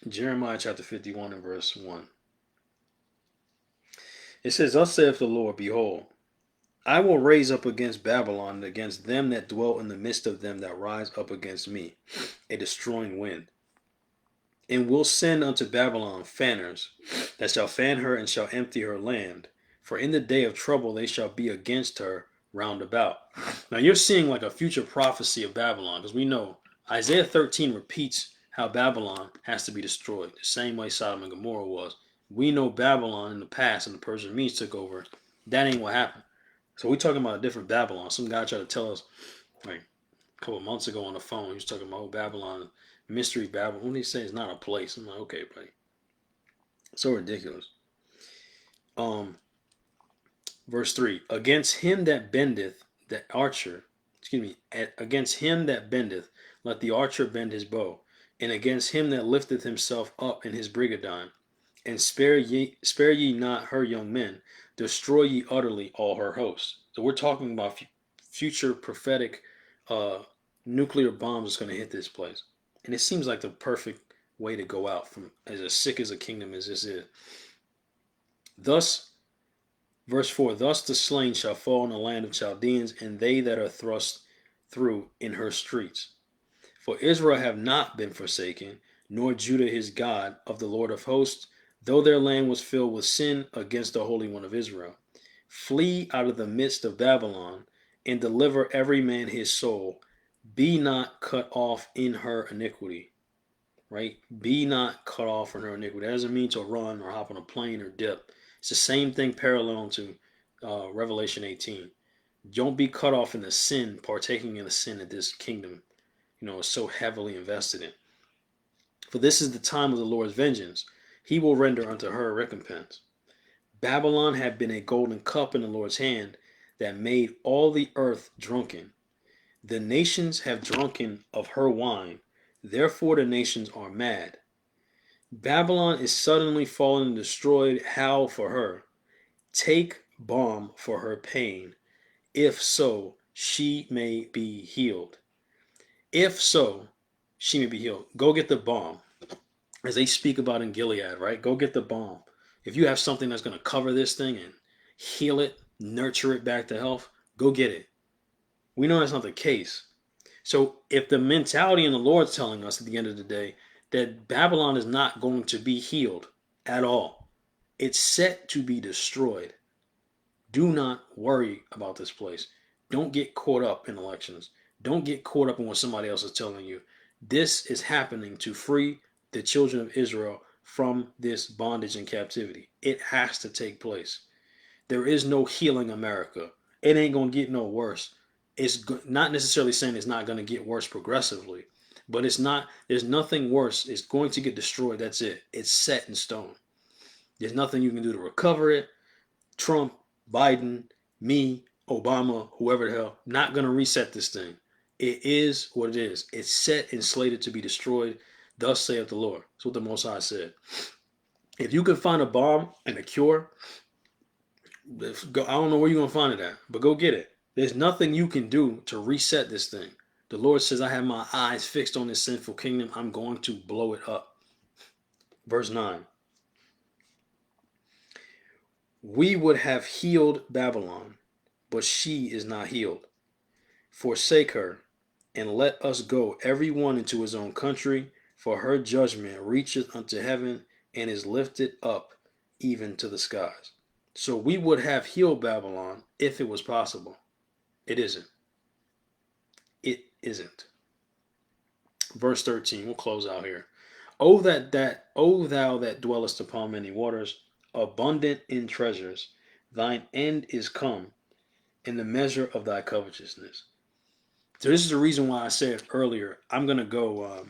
Jeremiah chapter 51 and verse 1. It says, thus saith the Lord, behold, I will raise up against Babylon and against them that dwell in the midst of them that rise up against me, a destroying wind. And will send unto Babylon fanners, that shall fan her and shall empty her land. For in the day of trouble they shall be against her round about. Now you're seeing like a future prophecy of Babylon, because we know Isaiah 13 repeats how Babylon has to be destroyed, the same way Sodom and Gomorrah was. We know Babylon in the past, and the Persian Medes took over. That ain't what happened. So we're talking about a different Babylon. Some guy tried to tell us like a couple of months ago on the phone. He was talking about Babylon, mystery Babylon. When he say it's not a place, I'm like, okay, buddy. So ridiculous. Verse 3. Against him that bendeth, against him that bendeth, let the archer bend his bow, and against him that lifteth himself up in his brigadine, and spare ye not her young men, destroy ye utterly all her hosts. So we're talking about future prophetic nuclear bombs that's going to hit this place. And it seems like the perfect way to go out from as sick as a kingdom as this is. Thus, verse 4, thus the slain shall fall in the land of Chaldeans, and they that are thrust through in her streets. For Israel have not been forsaken, nor Judah his God, of the Lord of hosts, though their land was filled with sin against the Holy One of Israel. Flee out of the midst of Babylon, and deliver every man his soul. Be not cut off in her iniquity. Right? Be not cut off in her iniquity. That doesn't mean to run or hop on a plane or dip. It's the same thing parallel to Revelation 18. Don't be cut off in the sin, partaking in the sin that this kingdom, is so heavily invested in. For this is the time of the Lord's vengeance. He will render unto her recompense. Babylon had been a golden cup in the Lord's hand that made all the earth drunken. The nations have drunken of her wine, therefore the nations are mad. Babylon is suddenly fallen and destroyed. Howl for her. Take balm for her pain. If so, she may be healed. If so, she may be healed. Go get the balm. As they speak about in Gilead, right? Go get the balm. If you have something that's going to cover this thing and heal it, nurture it back to health, go get it. We know that's not the case. So if the mentality in the Lord's telling us at the end of the day that Babylon is not going to be healed at all, it's set to be destroyed. Do not worry about this place. Don't get caught up in elections. Don't get caught up in what somebody else is telling you. This is happening to free the children of Israel from this bondage and captivity. It has to take place. There is no healing America. It ain't going to get no worse. It's not necessarily saying it's not going to get worse progressively, but it's not. There's nothing worse. It's going to get destroyed. That's it. It's set in stone. There's nothing you can do to recover it. Trump, Biden, me, Obama, whoever the hell, not going to reset this thing. It is what it is. It's set and slated to be destroyed. Thus saith the Lord. That's what the Most High said. If you can find a balm and a cure, I don't know where you're going to find it at, but go get it. There's nothing you can do to reset this thing. The Lord says, I have my eyes fixed on this sinful kingdom. I'm going to blow it up. Verse 9. We would have healed Babylon, but she is not healed. Forsake her, and let us go every one into his own country, for her judgment reacheth unto heaven, and is lifted up even to the skies. So we would have healed Babylon if it was possible. It isn't. It isn't. Verse 13, we'll close out here. O thou that dwellest upon many waters, abundant in treasures, thine end is come in the measure of thy covetousness. So this is the reason why I said earlier, I'm going to go,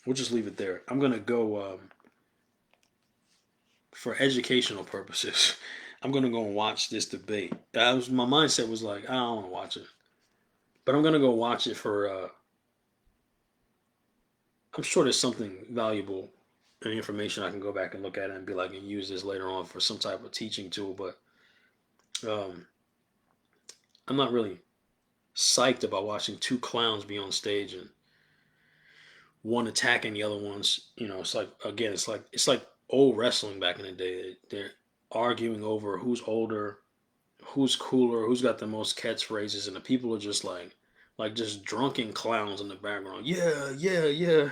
we'll just leave it there. I'm going to go for educational purposes. I'm going to go and watch this debate. My mindset was like, I don't want to watch it. But I'm going to go watch it for, I'm sure there's something valuable and information I can go back and look at it and be like, and use this later on for some type of teaching tool. But I'm not really psyched about watching two clowns be on stage and one attacking the other one's. It's like, again, it's like old wrestling back in the day. They're arguing over who's older, who's cooler, who's got the most catchphrases, and the people are just like just drunken clowns in the background. Yeah, yeah, yeah.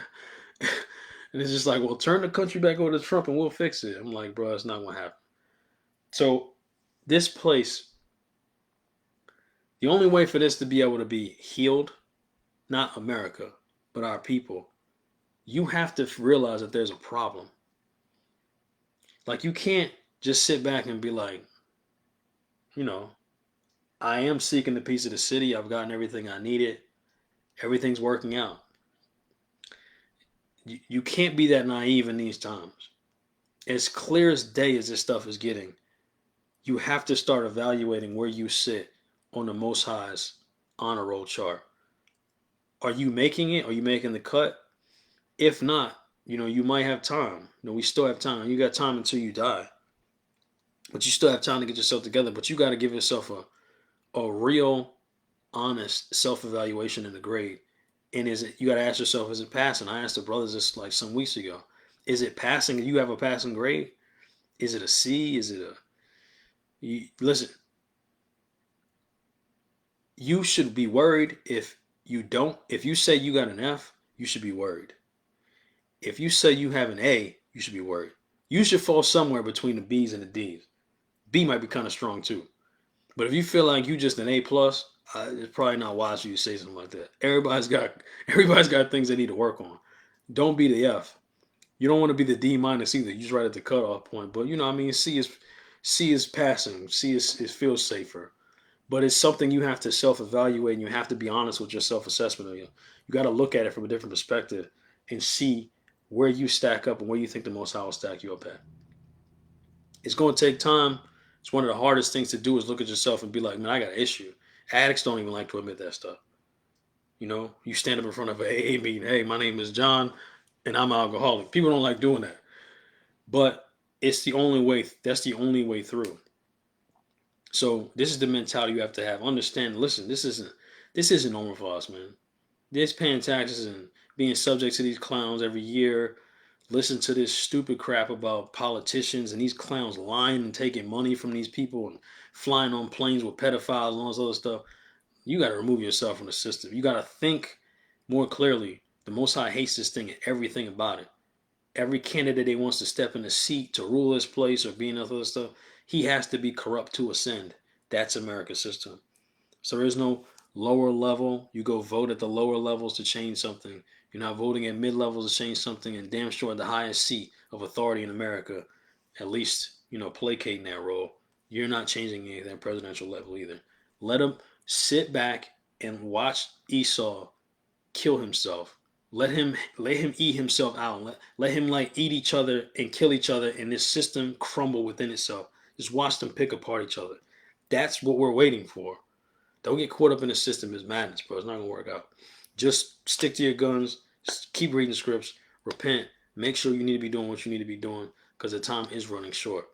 And it's just like, well, turn the country back over to Trump and we'll fix it. I'm like, bro, it's not going to happen. So this place, the only way for this to be able to be healed, not America, but our people, you have to realize that there's a problem. Like, you can't just sit back and be like, I am seeking the peace of the city. I've gotten everything I needed. Everything's working out. You can't be that naive in these times. As clear as day as this stuff is getting, you have to start evaluating where you sit on the Most High's honor roll chart. Are you making it? Are you making the cut? If not, you might have time. We still have time. You got time until you die. But you still have time to get yourself together. But you got to give yourself a real, honest self-evaluation in the grade. And you got to ask yourself, is it passing? I asked the brothers this like some weeks ago. Is it passing? Do you have a passing grade? Is it a C? Is it listen, you should be worried if you don't. If you say you got an F, you should be worried. If you say you have an A, you should be worried. You should fall somewhere between the B's and the D's. B might be kind of strong too. But if you feel like you just an A plus, it's probably not wise for you to say something like that. Everybody's got things they need to work on. Don't be the F. You don't want to be the D minus either. You just right at the cutoff point. But you know, what I mean, C is passing. C is feels safer. But it's something you have to self evaluate, and you have to be honest with your self assessment. You got to look at it from a different perspective and see where you stack up and where you think the Most High will stack you up at. It's going to take time. It's one of the hardest things to do is look at yourself and be like, man, I got an issue. Addicts don't even like to admit that stuff. You know, you stand up in front of an AA meeting. Hey, my name is John, and I'm an alcoholic. People don't like doing that, but it's the only way. That's the only way through. So this is the mentality you have to have. Understand. Listen, this isn't normal for us, man. This paying taxes and being subject to these clowns every year. Listen to this stupid crap about politicians and these clowns lying and taking money from these people and flying on planes with pedophiles and all this other stuff. You got to remove yourself from the system. You got to think more clearly. The Most High hates this thing and everything about it. Every candidate that wants to step in the seat to rule this place or be in other stuff, he has to be corrupt to ascend. That's America's system. So there is no lower level. You go vote at the lower levels to change something. You're not voting at mid levels to change something, and damn sure at the highest seat of authority in America, at least, placating that role. You're not changing anything at presidential level either. Let him sit back and watch Esau kill himself. Let him eat himself out. Let him like eat each other and kill each other, and this system crumble within itself. Just watch them pick apart each other. That's what we're waiting for. Don't get caught up in the system. It's madness, bro. It's not gonna work out. Just stick to your guns. Just keep reading scripts. Repent. Make sure you need to be doing what you need to be doing because the time is running short.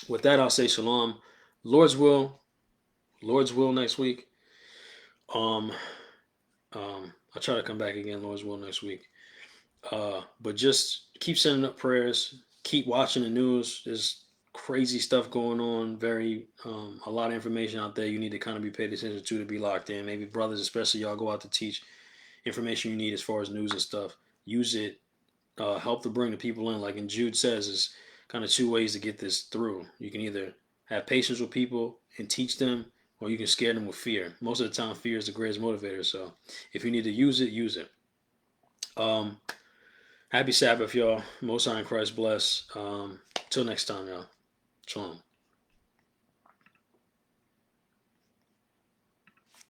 With that, I'll say shalom. Lord's will. Lord's will next week. Um, I'll try to come back again. Lord's will next week. But just keep sending up prayers. Keep watching the news. There's crazy stuff going on. A lot of information out there. You need to kind of be paid attention to be locked in. Maybe brothers, especially y'all, go out to teach information you need as far as news and stuff. Use it. Help to bring the people in. Like in Jude says, is kind of two ways to get this through. You can either have patience with people and teach them, or you can scare them with fear. Most of the time, fear is the greatest motivator. So if you need to use it, use it. Happy Sabbath, y'all. Most High in Christ bless. Till next time, y'all. Shalom.